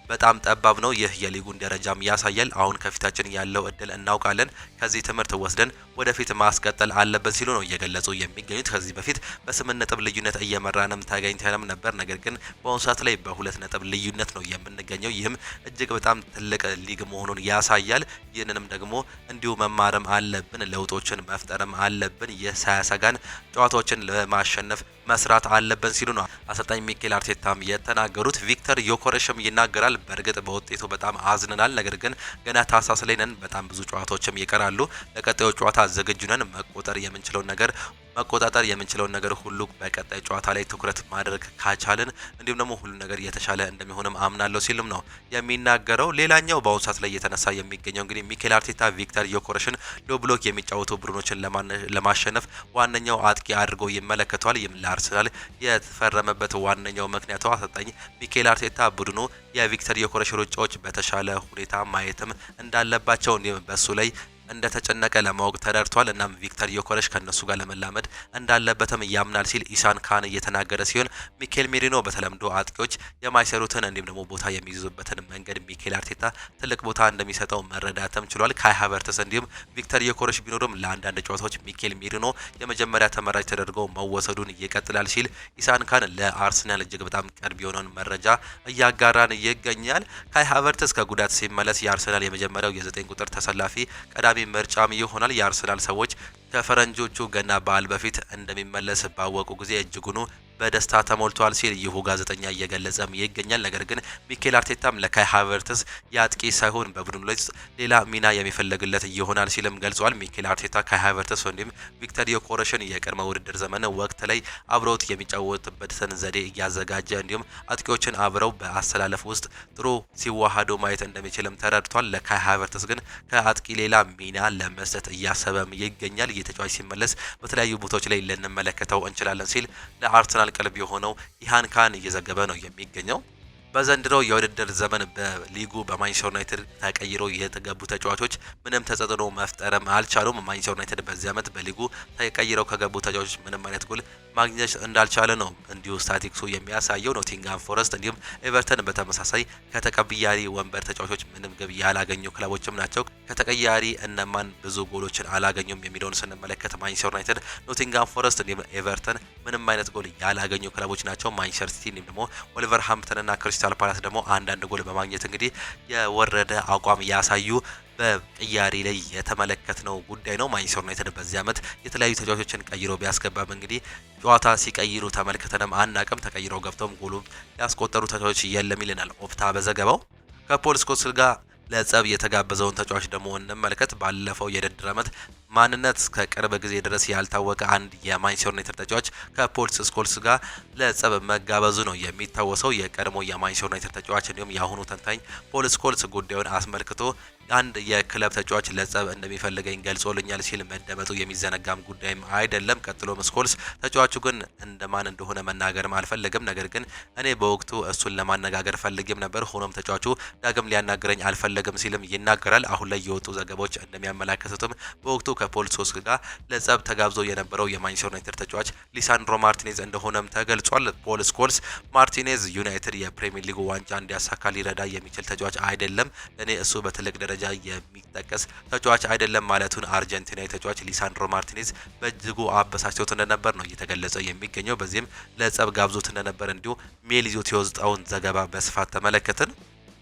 በጣም ጠባብ ነው። ይህ የሊጉን ደረጃም ያሳያል። አሁን ከፊታችን ያለው እድል እናውቃለን። ከዚህ ትምህርት ወስደን ወደፊት ማስቀጠል አለብን ሲሉ ነው እየገለጹ የሚገኙት። ከዚህ በፊት በ8 ነጥብ ልዩነት እየመራንም ተገኝተንም ነበር። ነገር ግን በአሁኑ ሰዓት ላይ በ2 ነጥብ ልዩነት ነው የምንገኘው። ይህም እጅግ በጣም ትልቅ ሊግ መሆኑን ያሳያል። ይህንንም ደግሞ እንዲሁ መማርም አለብን፣ ለውጦችን መፍጠርም አለብን። ይህ ሳያሰጋን ጨዋታዎችን ለማሸነፍ መስራት አለብን ሲሉ ነው አሰልጣኝ ሚኬል አርቴታም የተናገሩት። ቪክተር ዮኮሬሽም ይናገራል። በእርግጥ በውጤቱ በጣም አዝነናል። ነገር ግን ገና ታህሳስ ላይ ነን። በጣም ብዙ ጨዋታዎችም ይቀራሉ። ለቀጣዩ ጨዋታ ዝግጁ ነን። መቆጣጠር የምንችለውን ነገር ሁሉ በቀጣይ ጨዋታ ላይ ትኩረት ማድረግ ካቻልን እንዲሁም ደግሞ ሁሉ ነገር የተሻለ እንደሚሆንም አምናለሁ ሲልም ነው የሚናገረው። ሌላኛው በአሁኑ ሰዓት ላይ የተነሳ የሚገኘው እንግዲህ ሚኬል አርቴታ ቪክተር ዮኮሬሽን ሎ ብሎክ የሚጫወቱ ቡድኖችን ለማሸነፍ ዋነኛው አጥቂ አድርጎ ይመለከተዋል። ይህም ለአርሰናል የተፈረመበት ዋነኛው ምክንያቱ አሰልጣኝ ሚኬል አርቴታ ቡድኑ የቪክተር ዮኮሬሽ ሩጫዎች በተሻለ ሁኔታ ማየትም እንዳለባቸው እንዲሁም በሱ ላይ እንደተጨነቀ ለማወቅ ተደርቷል። እናም ቪክተር ዮኮሬሽ ከነሱ ጋር ለመላመድ እንዳለበትም ያምናል ሲል ኢሳን ካን እየተናገረ ሲሆን ሚኬል ሜሪኖ በተለምዶ አጥቂዎች የማይሰሩትን እንዲሁም ደግሞ ቦታ የሚይዙበትን መንገድ ሚኬል አርቴታ ትልቅ ቦታ እንደሚሰጠው መረዳትም ችሏል። ካይ ሃቨርትስ እንዲሁም ቪክተር ዮኮሬሽ ቢኖርም ለአንዳንድ ጨዋታዎች ሚኬል ሜሪኖ የመጀመሪያ ተመራጭ ተደርገው መወሰዱን ይቀጥላል ሲል ኢሳን ካን ለአርሰናል እጅግ በጣም ቅርብ የሆነውን መረጃ እያጋራን ይገኛል። ካይ ሃቨርትስ ከጉዳት ሲመለስ የአርሰናል የመጀመሪያው የ9 ቁጥር ተሰላፊ ቀዳሚ ምርጫም ይሆናል። የአርሰናል ሰዎች ከፈረንጆቹ ገና በዓል በፊት እንደሚመለስ ባወቁ ጊዜ እጅጉኑ በደስታ ተሞልቷል ሲል ይሁ ጋዜጠኛ እየገለጸም ይገኛል። ነገር ግን ሚኬል አርቴታም ለካይ ሃቨርትስ የአጥቂ ሳይሆን በቡድኑ ላይ ሌላ ሚና የሚፈለግለት ይሆናል ሲልም ገልጿል። ሚኬል አርቴታ ካይ ሃቨርትስ እንዲሁም ቪክተር ዮኮሬሽን የቅድመ ውድድር ዘመን ወቅት ላይ አብረውት የሚጫወቱበትን ዘዴ እያዘጋጀ እንዲሁም አጥቂዎችን አብረው በአሰላለፍ ውስጥ ጥሩ ሲዋሃዱ ማየት እንደሚችልም ተረድቷል። ለካይ ሃቨርትስ ግን ከአጥቂ ሌላ ሚና ለመስጠት እያሰበም ይገኛል። የተጫዋች ሲመለስ በተለያዩ ቦታዎች ላይ ልንመለከተው እንችላለን ሲል ለአርሰናል ቀልብ የሆነው ኢሃን ካን እየዘገበ ነው የሚገኘው። በዘንድሮ የውድድር ዘመን በሊጉ በማንቸስተር ዩናይትድ ተቀይሮ የተገቡ ተጫዋቾች ምንም ተጽዕኖ መፍጠርም አልቻሉም። ማንቸስተር ዩናይትድ በዚህ ዓመት በሊጉ ተቀይረው ከገቡ ተጫዋቾች ምንም አይነት ጎል ማግኘት እንዳልቻለ ነው እንዲሁ ስታቲክሱ የሚያሳየው። ኖቲንጋም ፎረስት እንዲሁም ኤቨርተን በተመሳሳይ ከተቀያሪ ወንበር ተጫዋቾች ምንም ግብ ያላገኙ ክለቦችም ናቸው። ከተቀያሪ እነማን ብዙ ጎሎችን አላገኙም የሚለውን ስንመለከት ማንቸስተር ዩናይትድ፣ ኖቲንጋም ፎረስት እንዲሁም ኤቨርተን ምንም አይነት ጎል ያላገኙ ክለቦች ናቸው። ማንቸስተር ሲቲ እንዲሁም ደግሞ ወልቨርሃምፕተን እና ክሪስታል ፓላስ ደግሞ አንዳንድ ጎል በማግኘት እንግዲህ የወረደ አቋም ያሳዩ በቅያሪ ላይ የተመለከትነው ጉዳይ ነው። ማንቸስተር ዩናይትድ በዚህ ዓመት የተለያዩ ተጫዋቾችን ቀይሮ ቢያስገባም እንግዲህ ጨዋታ ሲቀይሩ ተመልክተንም አናቅም። ተቀይረው ገብተውም ጎሉ ያስቆጠሩ ተጫዋቾች የለም ይለናል ኦፕታ በዘገባው። ከፖል ስኮልስ ጋር ለጸብ የተጋበዘውን ተጫዋች ደግሞ እንመልከት። ባለፈው የውድድር ዓመት ማንነት ከቅርብ ጊዜ ድረስ ያልታወቀ አንድ የማንቸስተር ዩናይትድ ተጫዋች ከፖል ስኮልስ ጋር ለጸብ መጋበዙ ነው የሚታወሰው። የቀድሞ የማንቸስተር ዩናይትድ ተጫዋች እንዲሁም የአሁኑ ተንታኝ ፖል ስኮልስ ጉዳዩን አስመልክቶ አንድ የክለብ ተጫዋች ለጸብ እንደሚፈልገኝ ገልጾልኛል ሲል መደመጡ የሚዘነጋም ጉዳይም አይደለም። ቀጥሎም ስኮልስ ተጫዋቹ ግን እንደማን እንደሆነ መናገርም አልፈለግም፣ ነገር ግን እኔ በወቅቱ እሱን ለማነጋገር ፈልጌም ነበር፣ ሆኖም ተጫዋቹ ዳግም ሊያናግረኝ አልፈለግም ሲልም ይናገራል። አሁን ላይ የወጡ ዘገባዎች እንደሚያመላክቱትም በወቅቱ ከፖል ስኮልስ ጋር ለጸብ ተጋብዞ የነበረው የማንቸስተር ዩናይትድ ተጫዋች ሊሳንድሮ ማርቲኔዝ እንደሆነም ተገልጿል። ፖል ስኮልስ ማርቲኔዝ ዩናይትድ የፕሪሚየር ሊጉ ዋንጫ እንዲያሳካ ሊረዳ የሚችል ተጫዋች አይደለም፣ ለኔ እሱ በትልቅ ደረጃ የሚጠቀስ ተጫዋች አይደለም ማለቱን አርጀንቲናዊ ተጫዋች ሊሳንድሮ ማርቲኔዝ በእጅጉ አበሳጭቶት እንደነበር ነው እየተገለጸ የሚገኘው። በዚህም ለጸብ ጋብዞት እንደነበር እንዲሁ ሜል ይዞት የወጣውን ዘገባ በስፋት ተመለከትን።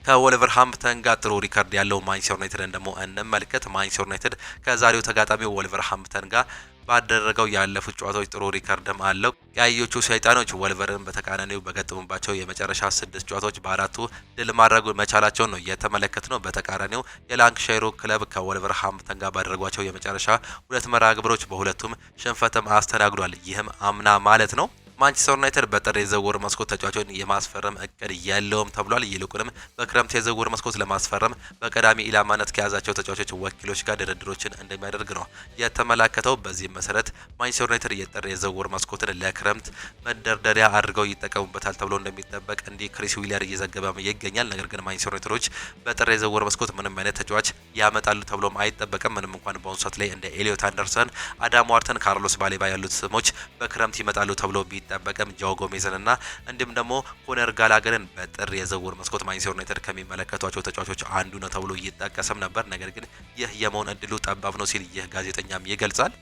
ከወልቨርሃምፕተን ጋር ጥሩ ሪከርድ ያለው ማንቸስተር ዩናይትድን ደግሞ እንመልከት። ማንቸስተር ዩናይትድ ከዛሬው ተጋጣሚው ወልቨርሃምፕተን ጋር ባደረገው ያለፉት ጨዋታዎች ጥሩ ሪከርድም አለው። ቀያዮቹ ሰይጣኖች ወልቨርን በተቃራኒው በገጠሙባቸው የመጨረሻ 6 ጨዋታዎች በአራቱ ድል ማድረግ መቻላቸውን ነው የተመለከትነው። በተቃራኒው የላንክሻይሩ ክለብ ከወልቨርሃምፕተን ጋር ባደረጓቸው የመጨረሻ 2 መርሃ ግብሮች በሁለቱም ሽንፈትም አስተናግዷል። ይህም አምና ማለት ነው። ማንቸስተር ዩናይትድ በጥር የዝውውር መስኮት ተጫዋቾችን የማስፈረም እቅድ የለውም ተብሏል። ይልቁንም በክረምት የዝውውር መስኮት ለማስፈረም በቀዳሚ ኢላማነት ከያዛቸው ተጫዋቾች ወኪሎች ጋር ድርድሮችን እንደሚያደርግ ነው የተመላከተው። በዚህም መሰረት ማንቸስተር ዩናይትድ የጥር የዝውውር መስኮትን ለክረምት መደርደሪያ አድርገው ይጠቀሙበታል ተብሎ እንደሚጠበቅ እንዲህ ክሪስ ዊሊየር እየዘገበ ይገኛል። ነገር ግን ማንቸስተር ዩናይትዶች በጥር የዝውውር መስኮት ምንም አይነት ተጫዋች ያመጣሉ ተብሎም አይጠበቅም። ምንም እንኳን በአሁኑ ሰዓት ላይ እንደ ኤሊዮት አንደርሰን፣ አዳም ዋርተን፣ ካርሎስ ባሌባ ያሉት ስሞች በክረምት ይመጣሉ ተብሎ ቢጠበቅም ጆ ጎሜዝን እና እንዲሁም ደግሞ ኮነር ጋላገርን በጥር የዝውውር መስኮት ማንቸስተር ዩናይትድ ከሚመለከቷቸው ተጫዋቾች አንዱ ነው ተብሎ ይጠቀስም ነበር። ነገር ግን ይህ የመሆን እድሉ ጠባብ ነው ሲል ይህ ጋዜጠኛም ይገልጻል።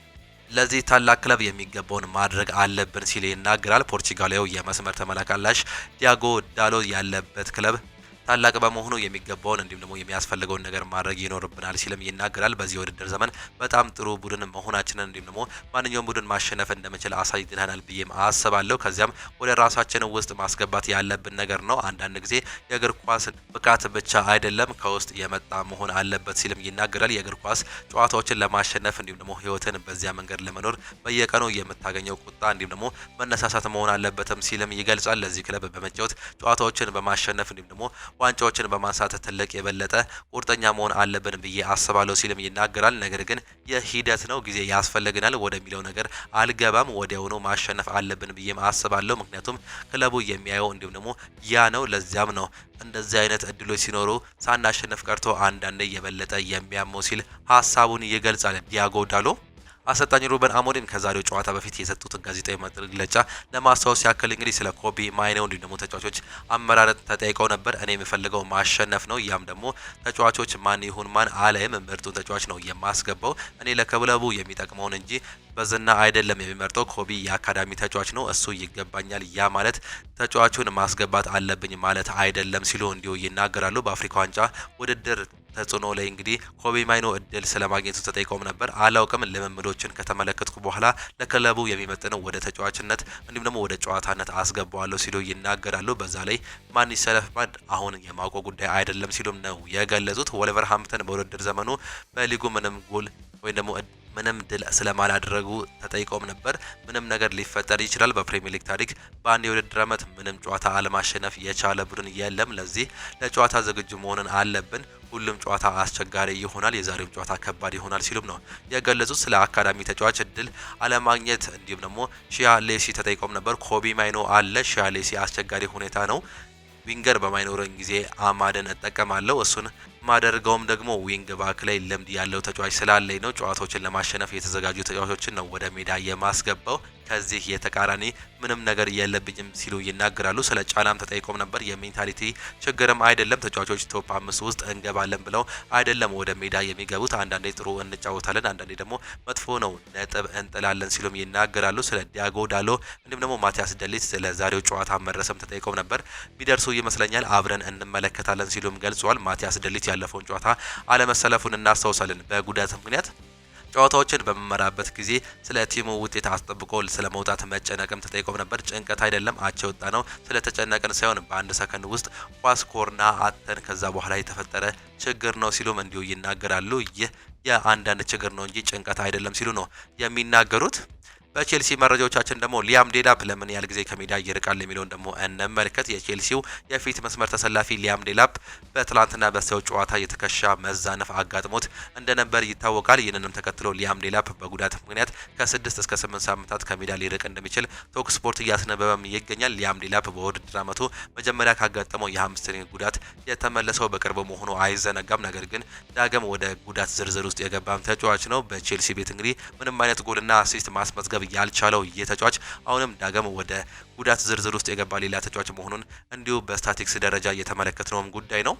ለዚህ ታላቅ ክለብ የሚገባውን ማድረግ አለብን ሲል ይናገራል። ፖርቹጋላዊው የመስመር ተመላላሽ ዲያጎ ዳሎ ያለበት ክለብ ታላቅ በመሆኑ የሚገባውን እንዲሁም ደግሞ የሚያስፈልገውን ነገር ማድረግ ይኖርብናል ሲልም ይናገራል። በዚህ የውድድር ዘመን በጣም ጥሩ ቡድን መሆናችንን እንዲሁም ደግሞ ማንኛውም ቡድን ማሸነፍ እንደምችል አሳይተናል ብዬም አስባለሁ። ከዚያም ወደ ራሳችን ውስጥ ማስገባት ያለብን ነገር ነው። አንዳንድ ጊዜ የእግር ኳስ ብቃት ብቻ አይደለም ከውስጥ የመጣ መሆን አለበት ሲልም ይናገራል። የእግር ኳስ ጨዋታዎችን ለማሸነፍ እንዲሁም ደግሞ ሕይወትን በዚያ መንገድ ለመኖር በየቀኑ የምታገኘው ቁጣ እንዲሁም ደግሞ መነሳሳት መሆን አለበትም ሲልም ይገልጻል። ለዚህ ክለብ በመጫወት ጨዋታዎችን በማሸነፍ እንዲሁም ደግሞ ዋንጫዎችን በማንሳት ትልቅ የበለጠ ቁርጠኛ መሆን አለብን ብዬ አስባለሁ ሲልም ይናገራል። ነገር ግን የሂደት ነው፣ ጊዜ ያስፈልገናል ወደሚለው ነገር አልገባም። ወዲያውኑ ማሸነፍ አለብን ብዬም አስባለሁ። ምክንያቱም ክለቡ የሚያየው እንዲሁም ደግሞ ያ ነው። ለዚያም ነው እንደዚህ አይነት እድሎች ሲኖሩ ሳናሸነፍ ቀርቶ አንዳንዴ የበለጠ የሚያመው ሲል ሀሳቡን ይገልጻል ዲያጎ ዳሎ። አሰልጣኝ ሩበን አሞሪም ከዛሬው ጨዋታ በፊት የሰጡትን ጋዜጣዊ መግለጫ ለማስታወስ ያክል እንግዲህ ስለ ኮቢ ማይኖ እንዲሁም ደግሞ ተጫዋቾች አመራረጥ ተጠይቀው ነበር። እኔ የምፈልገው ማሸነፍ ነው፣ ያም ደግሞ ተጫዋቾች ማን ይሁን ማን አለይም ምርጡን ተጫዋች ነው የማስገባው። እኔ ለክለቡ የሚጠቅመውን እንጂ በዝና አይደለም የሚመርጠው። ኮቢ የአካዳሚ ተጫዋች ነው፣ እሱ ይገባኛል። ያ ማለት ተጫዋቹን ማስገባት አለብኝ ማለት አይደለም ሲሉ እንዲሁ ይናገራሉ። በአፍሪካ ዋንጫ ውድድር ተጽዕኖ ላይ እንግዲህ ኮቢ ማይኖ እድል ስለማግኘቱ ተጠይቀውም ነበር። አላውቅም፣ ልምምዶችን ከተመለከትኩ በኋላ ለክለቡ የሚመጥነው ወደ ተጫዋችነት እንዲሁም ደግሞ ወደ ጨዋታነት አስገባዋለሁ ሲሉ ይናገራሉ። በዛ ላይ ማን ይሰለፍ ማን አሁን የማውቀው ጉዳይ አይደለም ሲሉም ነው የገለጹት። ወልቨርሃምፕተን በውድድር ዘመኑ በሊጉ ምንም ጎል ወይም ደግሞ ምንም ድል ስለማላደረጉ ተጠይቀውም ነበር። ምንም ነገር ሊፈጠር ይችላል። በፕሪሚየር ሊግ ታሪክ በአንድ የውድድር ዓመት ምንም ጨዋታ አለማሸነፍ የቻለ ቡድን የለም። ለዚህ ለጨዋታ ዝግጁ መሆንን አለብን። ሁሉም ጨዋታ አስቸጋሪ ይሆናል፣ የዛሬውም ጨዋታ ከባድ ይሆናል ሲሉም ነው የገለጹት። ስለ አካዳሚ ተጫዋች እድል አለማግኘት እንዲሁም ደግሞ ሺያ ሌሲ ተጠይቀውም ነበር። ኮቢ ማይኖ አለ፣ ሺያ ሌሲ አስቸጋሪ ሁኔታ ነው ዊንገር በማይኖረኝ ጊዜ አማድን እጠቀማለሁ። እሱን ማደርገውም ደግሞ ዊንግ ባክ ላይ ልምድ ያለው ተጫዋች ስላለኝ ነው። ጨዋታዎችን ለማሸነፍ የተዘጋጁ ተጫዋቾችን ነው ወደ ሜዳ የማስገባው። ከዚህ የተቃራኒ ምንም ነገር የለብኝም ሲሉ ይናገራሉ። ስለ ጫናም ተጠይቆም ነበር። የሜንታሊቲ ችግርም አይደለም፣ ተጫዋቾች ቶፕ 5 ውስጥ እንገባለን ብለው አይደለም ወደ ሜዳ የሚገቡት። አንዳንዴ ጥሩ እንጫወታለን፣ አንዳንዴ ደግሞ መጥፎ ነው ነጥብ እንጥላለን ሲሉም ይናገራሉ። ስለ ዲያጎ ዳሎ እንዲሁም ደግሞ ማቲያስ ደሊት ስለ ዛሬው ጨዋታ መድረስም ተጠይቆም ነበር። ቢደርሱ ይመስለኛል አብረን እንመለከታለን ሲሉም ገልጿል። ማቲያስ ደሊት ያለፈውን ጨዋታ አለመሰለፉን እናስታውሳለን። በጉዳት ምክንያት ጨዋታዎችን በመመራበት ጊዜ ስለ ቲሙ ውጤት አስጠብቆ ስለ መውጣት መጨነቅም ተጠይቆም ነበር። ጭንቀት አይደለም አቻ ወጣ ነው ስለተጨነቅን ሳይሆን በአንድ ሰከንድ ውስጥ ኳስ ኮርና አተን ከዛ በኋላ የተፈጠረ ችግር ነው ሲሉም እንዲሁ ይናገራሉ። ይህ የአንዳንድ ችግር ነው እንጂ ጭንቀት አይደለም ሲሉ ነው የሚናገሩት። በቼልሲ መረጃዎቻችን ደግሞ ሊያም ዴላፕ ለምን ያህል ጊዜ ከሜዳ ይርቃል የሚለውን ደግሞ እንመልከት። የቼልሲው የፊት መስመር ተሰላፊ ሊያም ዴላፕ በትላንትና በሰው ጨዋታ የትከሻ መዛነፍ አጋጥሞት እንደነበር ይታወቃል። ይህንንም ተከትሎ ሊያም ዴላፕ በጉዳት ምክንያት ከ6 እስከ 8 ሳምንታት ከሜዳ ሊርቅ እንደሚችል ቶክ ስፖርት እያስነበበም ይገኛል። ሊያም ዴላፕ በውድድር ዓመቱ መጀመሪያ ካጋጠመው የሃምስትሪንግ ጉዳት የተመለሰው በቅርቡ መሆኑ አይዘነጋም። ነገር ግን ዳግም ወደ ጉዳት ዝርዝር ውስጥ የገባም ተጫዋች ነው። በቼልሲ ቤት እንግዲህ ምንም አይነት ጎልና አሲስት ማስመዝገብ ያልቻለው የተጫዋች አሁንም ዳግም ወደ ጉዳት ዝርዝር ውስጥ የገባ ሌላ ተጫዋች መሆኑን እንዲሁ በስታቲክስ ደረጃ እየተመለከትነውም ጉዳይ ነው።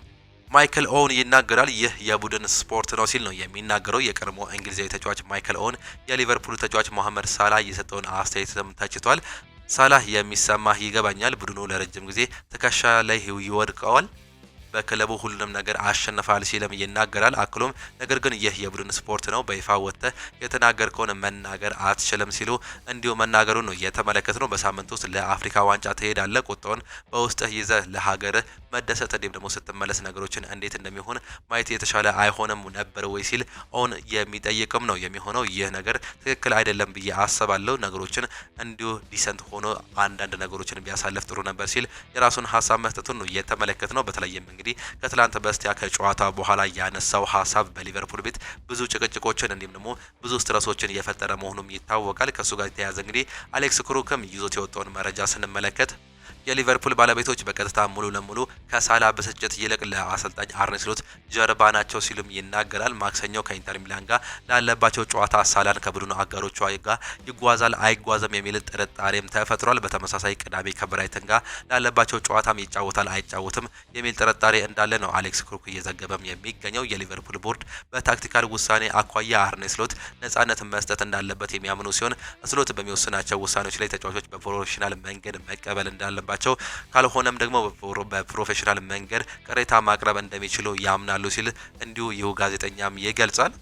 ማይክል ኦውን ይናገራል። ይህ የቡድን ስፖርት ነው ሲል ነው የሚናገረው። የቀድሞ እንግሊዛዊ ተጫዋች ማይክል ኦውን የሊቨርፑል ተጫዋች መሐመድ ሳላህ የሰጠውን አስተያየትም ተችቷል። ሳላህ የሚሰማህ ይገባኛል፣ ቡድኑ ለረጅም ጊዜ ትከሻ ላይ ይወድቀዋል፣ በክለቡ ሁሉንም ነገር አሸንፋል ሲልም ይናገራል። አክሎም ነገር ግን ይህ የቡድን ስፖርት ነው፣ በይፋ ወጥተህ የተናገርከውን መናገር አትችልም ሲሉ እንዲሁ መናገሩ ነው የተመለከትነው። በሳምንት ውስጥ ለአፍሪካ ዋንጫ ትሄዳለህ፣ ቁጣውን በውስጥህ ይዘህ ለሀገርህ መደሰት እንዲሁም ደግሞ ስትመለስ ነገሮችን እንዴት እንደሚሆን ማየት የተሻለ አይሆንም ነበር ወይ ሲል ኦን የሚጠይቅም ነው የሚሆነው። ይህ ነገር ትክክል አይደለም ብዬ አስባለሁ፣ ነገሮችን እንዲሁ ዲሰንት ሆኖ አንዳንድ ነገሮችን ቢያሳልፍ ጥሩ ነበር ሲል የራሱን ሀሳብ መስጠቱን ነው የተመለከትነው። በተለይም እንግዲህ ከትላንት በስቲያ ከጨዋታ በኋላ ያነሳው ሀሳብ በሊቨርፑል ቤት ብዙ ጭቅጭቆችን እንዲሁም ደግሞ ብዙ ስትረሶችን የፈጠረ መሆኑም ይታወቃል። ከሱ ጋር የተያያዘ እንግዲህ አሌክስ ክሩክም ይዞት የወጣውን መረጃ ስንመለከት የሊቨርፑል ባለቤቶች በቀጥታ ሙሉ ለሙሉ ከሳላ ብስጭት ይልቅ ለአሰልጣኝ አርኔ ስሎት ጀርባ ናቸው ሲሉም ይናገራል። ማክሰኞ ከኢንተር ሚላን ጋር ላለባቸው ጨዋታ ሳላን ከቡድኑ አጋሮቿ ጋር ይጓዛል አይጓዘም የሚል ጥርጣሬም ተፈጥሯል። በተመሳሳይ ቅዳሜ ከብራይተን ጋር ላለባቸው ጨዋታም ይጫወታል አይጫወትም የሚል ጥርጣሬ እንዳለ ነው አሌክስ ክሩክ እየዘገበም የሚገኘው። የሊቨርፑል ቦርድ በታክቲካል ውሳኔ አኳያ አርኔ ስሎት ነጻነት መስጠት እንዳለበት የሚያምኑ ሲሆን ስሎት በሚወስናቸው ውሳኔዎች ላይ ተጫዋቾች በፕሮፌሽናል መንገድ መቀበል እንዳለባቸው ካልሆነም ደግሞ በፕሮፌሽናል መንገድ ቅሬታ ማቅረብ እንደሚችሉ ያምናሉ ሲል እንዲሁ ይህ ጋዜጠኛም ይገልጻል።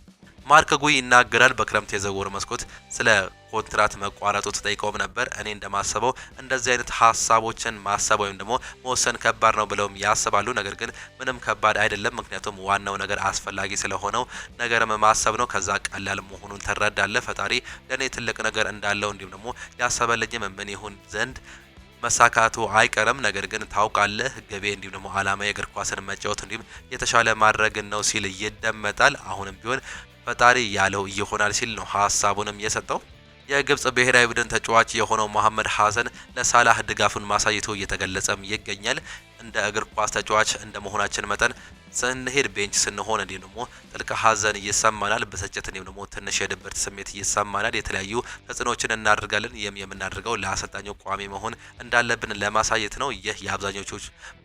ማርክ ጉይ ይናገራል። በክረምት የዝውውር መስኮት ስለ ኮንትራት መቋረጡ ተጠይቀውም ነበር። እኔ እንደማስበው እንደዚህ አይነት ሀሳቦችን ማሰብ ወይም ደግሞ መወሰን ከባድ ነው ብለውም ያስባሉ። ነገር ግን ምንም ከባድ አይደለም፣ ምክንያቱም ዋናው ነገር አስፈላጊ ስለሆነው ነገርም ማሰብ ነው። ከዛ ቀላል መሆኑን ትረዳለህ። ፈጣሪ ለእኔ ትልቅ ነገር እንዳለው እንዲሁም ደግሞ ያሰበልኝም ምን ይሁን ዘንድ መሳካቱ አይቀርም። ነገር ግን ታውቃለህ ግቤ እንዲሁም ደግሞ አላማ የእግር ኳስን መጫወት እንዲሁም የተሻለ ማድረግ ነው ሲል ይደመጣል። አሁንም ቢሆን ፈጣሪ ያለው ይሆናል ሲል ነው ሀሳቡንም የሰጠው። የግብጽ ብሔራዊ ቡድን ተጫዋች የሆነው መሐመድ ሐሰን ለሳላህ ድጋፉን ማሳየቱ እየተገለጸም ይገኛል። እንደ እግር ኳስ ተጫዋች እንደ መሆናችን መጠን ስንሄድ ቤንች ስንሆን እንዲሁም ደግሞ ጥልቅ ሀዘን ይሰማናል። ብስጭት እንዲሁም ደግሞ ትንሽ የድብርት ስሜት ይሰማናል። የተለያዩ ተጽዕኖችን እናደርጋለን። የምናደርገው ለአሰልጣኙ ቋሚ መሆን እንዳለብን ለማሳየት ነው። ይህ የአብዛኞቹ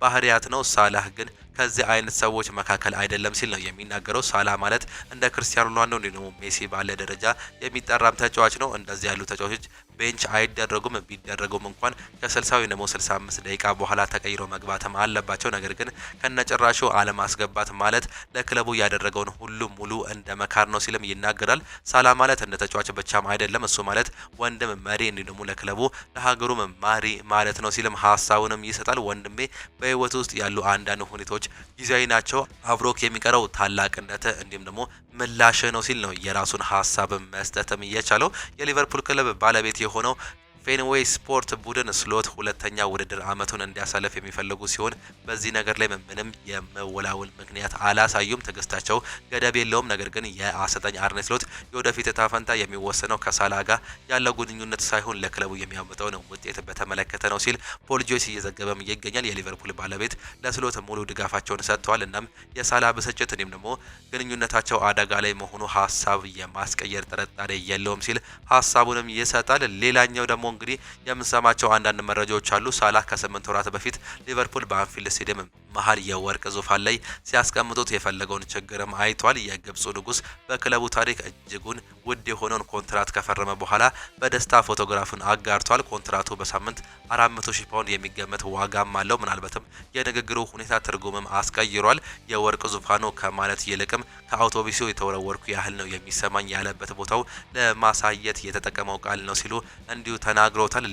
ባህሪያት ነው። ሳላህ ግን ከዚህ አይነት ሰዎች መካከል አይደለም ሲል ነው የሚናገረው። ሳላህ ማለት እንደ ክርስቲያኖ ሮናልዶ እንዲሁም ደግሞ ሜሲ ባለ ደረጃ የሚጠራም ተጫዋች ነው። እንደዚህ ያሉ ተጫዋቾች ቤንች አይደረጉም። ቢደረጉም እንኳን ከ60 ወይም ደግሞ 65 ደቂቃ በኋላ ተቀይረው መግባትም አለባቸው። ነገር ግን ከነጭራሹ አለማስገባት ማለት ለክለቡ ያደረገውን ሁሉ ሙሉ እንደ መካር ነው ሲልም ይናገራል። ሳላ ማለት እንደ ተጫዋች ብቻም አይደለም፣ እሱ ማለት ወንድም፣ መሪ እንዲሁም ደግሞ ለክለቡ ለሀገሩም ማሪ ማለት ነው ሲልም ሀሳቡንም ይሰጣል። ወንድሜ በህይወት ውስጥ ያሉ አንዳንድ ሁኔታዎች ጊዜያዊ ናቸው፣ አብሮክ የሚቀረው ታላቅነት እንዲሁም ደግሞ ምላሽ ነው ሲል ነው የራሱን ሀሳብ መስጠትም እየቻለው። የሊቨርፑል ክለብ ባለቤት የሆነው ፌንዌይ ስፖርት ቡድን ስሎት ሁለተኛ ውድድር አመቱን እንዲያሳልፍ የሚፈልጉ ሲሆን በዚህ ነገር ላይ ምንም የመወላወል ምክንያት አላሳዩም። ትግስታቸው ገደብ የለውም። ነገር ግን የአሰልጣኝ አርኔ ስሎት የወደፊት እጣ ፈንታ የሚወሰነው ከሳላ ጋር ያለው ግንኙነት ሳይሆን ለክለቡ የሚያመጣውን ውጤት በተመለከተ ነው ሲል ፖል ጆይስ እየዘገበም ይገኛል። የሊቨርፑል ባለቤት ለስሎት ሙሉ ድጋፋቸውን ሰጥተዋል። እናም የሳላ ብስጭት እንዲሁም ደግሞ ግንኙነታቸው አደጋ ላይ መሆኑ ሀሳብ የማስቀየር ጥርጣሬ የለውም ሲል ሀሳቡንም ይሰጣል። ሌላኛው ደግሞ እንግዲህ የምንሰማቸው አንዳንድ መረጃዎች አሉ። ሳላህ ከ8 ወራት በፊት ሊቨርፑል በአንፊልድ ስቴዲየም መሀል የወርቅ ዙፋን ላይ ሲያስቀምጡት የፈለገውን ችግርም አይቷል። የግብፁ ንጉስ በክለቡ ታሪክ እጅጉን ውድ የሆነውን ኮንትራት ከፈረመ በኋላ በደስታ ፎቶግራፉን አጋርቷል። ኮንትራቱ በሳምንት 400,000 ፓውንድ የሚገመት ዋጋም አለው። ምናልባትም የንግግሩ ሁኔታ ትርጉምም አስቀይሯል። የወርቅ ዙፋኑ ከማለት ይልቅም ከአውቶቡሱ የተወረወርኩ ያህል ነው የሚሰማኝ ያለበት ቦታው ለማሳየት የተጠቀመው ቃል ነው ሲሉ እንዲሁ ተናግሮታል።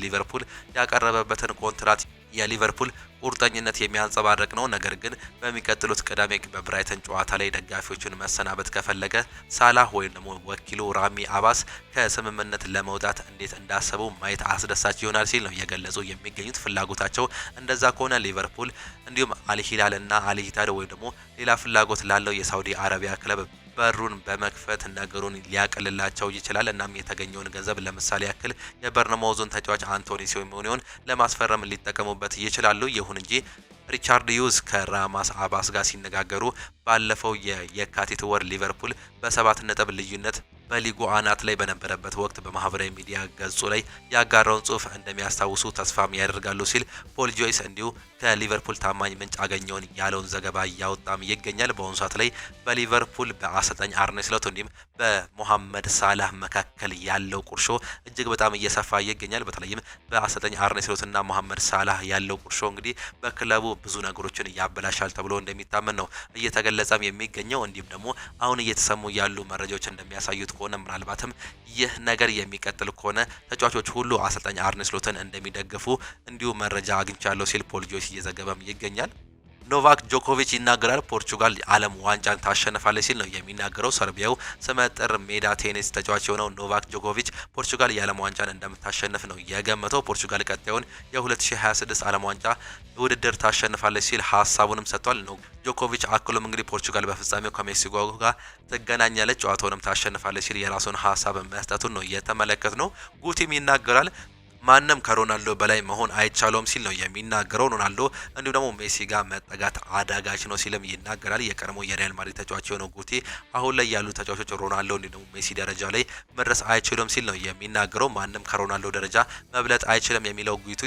ሊቨርፑል ያቀረበበትን ኮንትራት የሊቨርፑል ቁርጠኝነት የሚያንጸባርቅ ነው። ነገር ግን በሚቀጥሉት ቅዳሜ በብራይተን ጨዋታ ላይ ደጋፊዎችን መሰናበት ከፈለገ ሳላህ ወይም ደግሞ ወኪሉ ራሚ አባስ ከስምምነት ለመውጣት እንዴት እንዳሰቡ ማየት አስደሳች ይሆናል ሲል ነው የገለጹ የሚገኙት። ፍላጎታቸው እንደዛ ከሆነ ሊቨርፑል እንዲሁም አልሂላል እና አልሂታድ ወይም ደግሞ ሌላ ፍላጎት ላለው የሳውዲ አረቢያ ክለብ በሩን በመክፈት ነገሩን ሊያቀልላቸው ይችላል። እናም የተገኘውን ገንዘብ ለምሳሌ ያክል የበርነማውዙን ተጫዋች አንቶኒ ሲሜዮኔን ለማስፈረም ሊጠቀሙበት ይችላሉ። ይሁን እንጂ ሪቻርድ ዩዝ ከራማስ አባስ ጋር ሲነጋገሩ ባለፈው የካቲት ወር ሊቨርፑል በ7 ነጥብ ልዩነት በሊጉ አናት ላይ በነበረበት ወቅት በማህበራዊ ሚዲያ ገጹ ላይ ያጋራውን ጽሁፍ እንደሚያስታውሱ ተስፋም ያደርጋሉ ሲል ፖል ጆይስ እንዲሁ ከሊቨርፑል ታማኝ ምንጭ አገኘውን ያለውን ዘገባ እያወጣም ይገኛል። በአሁኑ ሰዓት ላይ በሊቨርፑል በአሰልጣኝ አርኔ ስሎት እንዲሁም በሞሐመድ ሳላህ መካከል ያለው ቁርሾ እጅግ በጣም እየሰፋ ይገኛል። በተለይም በአሰልጣኝ አርኔ ስሎትና ሞሐመድ ሳላህ ያለው ቁርሾ እንግዲህ በክለቡ ብዙ ነገሮችን ያበላሻል ተብሎ እንደሚታመን ነው እየተገለጸም የሚገኘው። እንዲሁም ደግሞ አሁን እየተሰሙ ያሉ መረጃዎች እንደሚያሳዩት ከሆነ ምናልባትም ይህ ነገር የሚቀጥል ከሆነ ተጫዋቾች ሁሉ አሰልጣኝ አርኔ ስሎትን እንደሚደግፉ እንዲሁ መረጃ አግኝቻለሁ ሲል ፖል ጆይስ እየዘገበም ይገኛል። ኖቫክ ጆኮቪች ይናገራል። ፖርቹጋል ዓለም ዋንጫን ታሸንፋለች ሲል ነው የሚናገረው። ሰርቢያው ስመጥር ሜዳ ቴኒስ ተጫዋች የሆነው ኖቫክ ጆኮቪች ፖርቹጋል የዓለም ዋንጫን እንደምታሸንፍ ነው የገመተው። ፖርቹጋል ቀጣዩን የ2026 ዓለም ዋንጫ ውድድር ታሸንፋለች ሲል ሀሳቡንም ሰጥቷል። ጆኮቪች አክሎም እንግዲህ ፖርቹጋል በፍጻሜው ከሜክሲኮ ጋር ትገናኛለች፣ ጨዋታውንም ታሸንፋለች ሲል የራሱን ሀሳብ መስጠቱን ነው የተመለከት ነው። ጉቲም ይናገራል። ማንም ከሮናልዶ በላይ መሆን አይቻለውም ሲል ነው የሚናገረው። ሮናልዶ እንዲሁም ደግሞ ሜሲ ጋር መጠጋት አዳጋች ነው ሲልም ይናገራል። የቀድሞ የሪያል ማድሪድ ተጫዋች የሆነው ጉቲ አሁን ላይ ያሉ ተጫዋቾች ሮናልዶ እንዲሁም ደግሞ ሜሲ ደረጃ ላይ መድረስ አይችሉም ሲል ነው የሚናገረው። ማንም ከሮናልዶ ደረጃ መብለጥ አይችልም የሚለው ጉቲ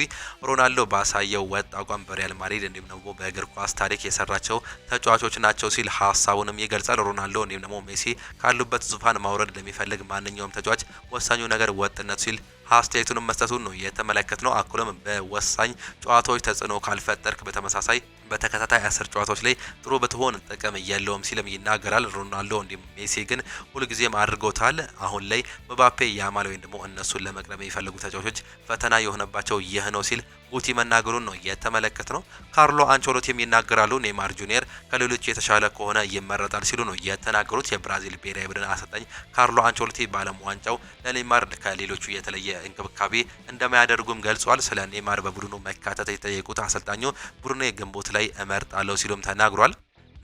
ሮናልዶ ባሳየው ወጥ አቋም በሪያል ማድሪድ እንዲሁም ደግሞ በእግር ኳስ ታሪክ የሰራቸው ተጫዋቾች ናቸው ሲል ሀሳቡንም ይገልጻል። ሮናልዶ እንዲሁም ደግሞ ሜሲ ካሉበት ዙፋን ማውረድ ለሚፈልግ ማንኛውም ተጫዋች ወሳኙ ነገር ወጥነት ሲል አስተያየቱንም መስጠቱን ነው የተመለከትነው። አክሎም በወሳኝ ጨዋታዎች ተጽዕኖ ካልፈጠርክ በተመሳሳይ በተከታታይ 10 ጨዋታዎች ላይ ጥሩ ብትሆን ጥቅም የለውም ሲልም ይናገራል። ሮናልዶ እንዲሁም ሜሲ ግን ሁልጊዜም አድርገውታል። አሁን ላይ ምባፔ፣ ያማል ወይም ደግሞ እነሱን ለመቅረብ የሚፈልጉ ተጫዋቾች ፈተና የሆነባቸው ይህ ነው ሲል ጉቲ መናገሩን ነው የተመለከትነው። ካርሎ አንቸሎቲም ይናገራሉ። ኔይማር ጁኒየር ከሌሎች የተሻለ ከሆነ ይመረጣል ሲሉ ነው የተናገሩት። የብራዚል ብሔራዊ ቡድን አሰልጣኝ ካርሎ አንቸሎቲ በዓለም ዋንጫው ለኔይማር ከሌሎቹ የተለየ እንክብካቤ እንደማያደርጉም ገልጿል። ስለ ኔይማር በቡድኑ መካተት የጠየቁት አሰልጣኙ ቡድኑ ግንቦት ላይ እመርጣለሁ ሲሉም ተናግሯል።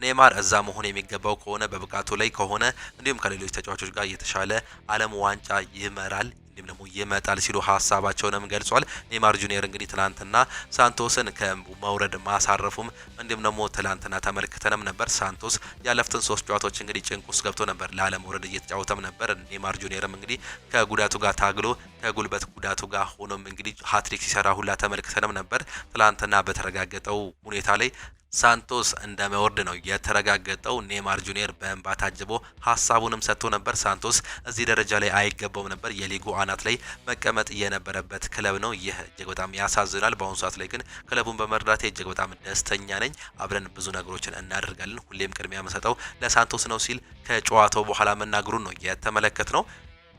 ኔይማር እዛ መሆን የሚገባው ከሆነ በብቃቱ ላይ ከሆነ እንዲሁም ከሌሎች ተጫዋቾች ጋር የተሻለ ዓለም ዋንጫ ይመራል እንዲሁም ደግሞ ይመጣል ሲሉ ሀሳባቸውንም ገልጿል። ኔይማር ጁኒየር እንግዲህ ትላንትና ሳንቶስን ከመውረድ ማሳረፉም እንዲሁም ደግሞ ትላንትና ተመልክተንም ነበር። ሳንቶስ ያለፉትን 3 ጨዋታዎች እንግዲህ ጭንቅ ውስጥ ገብቶ ነበር፣ ላለመውረድ እየተጫወተም ነበር። ኔይማር ጁኒየርም እንግዲህ ከጉዳቱ ጋር ታግሎ ከጉልበት ጉዳቱ ጋር ሆኖም እንግዲህ ሃትሪክ ሲሰራ ሁላ ተመልክተንም ነበር። ትላንትና በተረጋገጠው ሁኔታ ላይ ሳንቶስ እንደመወርድ ነው የተረጋገጠው። ኔይማር ጁኒየር በእንባ ታጅቦ ሀሳቡንም ሰጥቶ ነበር። ሳንቶስ እዚህ ደረጃ ላይ አይገባውም ነበር፣ የሊጉ አናት ላይ መቀመጥ የነበረበት ክለብ ነው። ይህ እጅግ በጣም ያሳዝናል። በአሁኑ ሰዓት ላይ ግን ክለቡን በመርዳቴ እጅግ በጣም ደስተኛ ነኝ። አብረን ብዙ ነገሮችን እናደርጋለን። ሁሌም ቅድሚያ የምሰጠው ለሳንቶስ ነው ሲል ከጨዋታው በኋላ መናገሩን ነው የተመለከት ነው።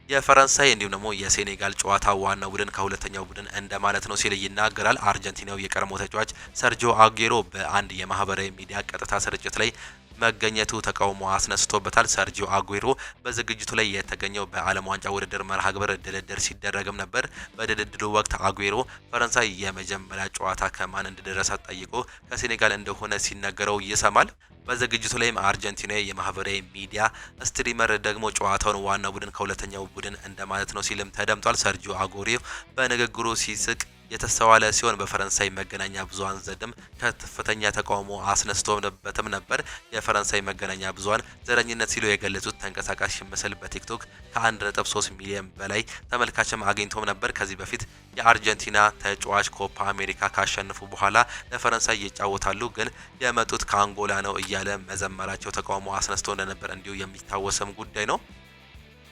የፈረንሳይ እንዲሁም ደግሞ የሴኔጋል ጨዋታ ዋናው ቡድን ከሁለተኛው ቡድን እንደማለት ነው ሲል ይናገራል። አርጀንቲናው የቀድሞ ተጫዋች ሰርጂዮ አጉዌሮ በአንድ የማህበራዊ ሚዲያ ቀጥታ ስርጭት ላይ መገኘቱ ተቃውሞ አስነስቶበታል። ሰርጂዮ አጉዌሮ በዝግጅቱ ላይ የተገኘው በዓለም ዋንጫ ውድድር መርሃ ግብር ድልድል ሲደረግም ነበር። በድልድሉ ወቅት አጉዌሮ ፈረንሳይ የመጀመሪያ ጨዋታ ከማን እንደደረሳት ጠይቆ ከሴኔጋል እንደሆነ ሲነገረው ይሰማል። በዝግጅቱ ላይም አርጀንቲናዊ የማህበራዊ ሚዲያ ስትሪመር ደግሞ ጨዋታውን ዋና ቡድን ከሁለተኛው ቡድን እንደማለት ነው ሲልም ተደምጧል። ሰርጂዮ አጉዌሮ በንግግሩ ሲስቅ የተስተዋለ ሲሆን በፈረንሳይ መገናኛ ብዙሃን ዘንድም ከፍተኛ ተቃውሞ አስነስቶበትም ነበር። የፈረንሳይ መገናኛ ብዙሃን ዘረኝነት ሲሉ የገለጹት ተንቀሳቃሽ ምስል በቲክቶክ ከ1.3 ሚሊዮን በላይ ተመልካችም አግኝቶም ነበር። ከዚህ በፊት የአርጀንቲና ተጫዋች ኮፓ አሜሪካ ካሸነፉ በኋላ ለፈረንሳይ ይጫወታሉ ግን የመጡት ከአንጎላ ነው እያለ መዘመራቸው ተቃውሞ አስነስቶ እንደነበር እንዲሁ የሚታወስም ጉዳይ ነው።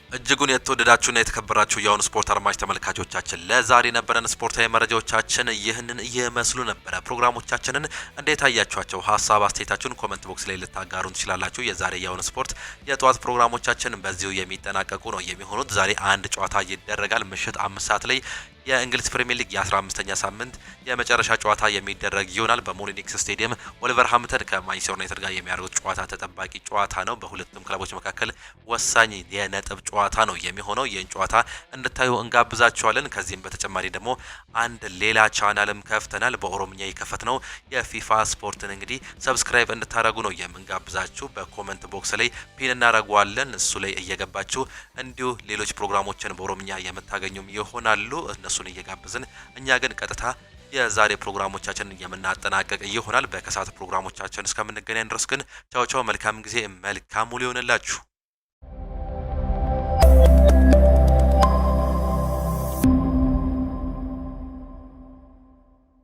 እጅጉን የተወደዳችሁና የተከበራችሁ የአሁኑ ስፖርት አድማጭ ተመልካቾቻችን ለዛሬ ነበረን ስፖርታዊ መረጃዎቻችን ይህንን ይመስሉ ነበረ። ፕሮግራሞቻችንን እንዴት አያችኋቸው? ሀሳብ አስተያየታችሁን ኮሜንት ቦክስ ላይ ልታጋሩን ትችላላችሁ። የዛሬ የአሁኑ ስፖርት የጧት ፕሮግራሞቻችን በዚሁ የሚጠናቀቁ ነው የሚሆኑት። ዛሬ አንድ ጨዋታ ይደረጋል ምሽት 5 ሰዓት ላይ የእንግሊዝ ፕሪሚየር ሊግ የ15ኛ ሳምንት የመጨረሻ ጨዋታ የሚደረግ ይሆናል። በሞሊኒክስ ስቴዲየም ወልቨርሃምፕተን ከማንቸስተር ዩናይትድ ጋር የሚያደርጉት ጨዋታ ተጠባቂ ጨዋታ ነው። በሁለቱም ክለቦች መካከል ወሳኝ የነጥብ ጨዋታ ነው የሚሆነው። ይህን ጨዋታ እንድታዩ እንጋብዛችኋለን። ከዚህም በተጨማሪ ደግሞ አንድ ሌላ ቻናልም ከፍተናል። በኦሮምኛ የከፈት ነው የፊፋ ስፖርትን እንግዲህ ሰብስክራይብ እንድታደርጉ ነው የምንጋብዛችሁ። በኮመንት ቦክስ ላይ ፒን እናደርገዋለን። እሱ ላይ እየገባችሁ እንዲሁ ሌሎች ፕሮግራሞችን በኦሮምኛ የምታገኙም ይሆናሉ። እነሱን እየጋበዝን እኛ ግን ቀጥታ የዛሬ ፕሮግራሞቻችንን የምናጠናቀቅ ይሆናል። በከሳት ፕሮግራሞቻችን እስከምንገናኝ ድረስ ግን ቻው ቻው፣ መልካም ጊዜ፣ መልካም ሙሉ ይሆንላችሁ።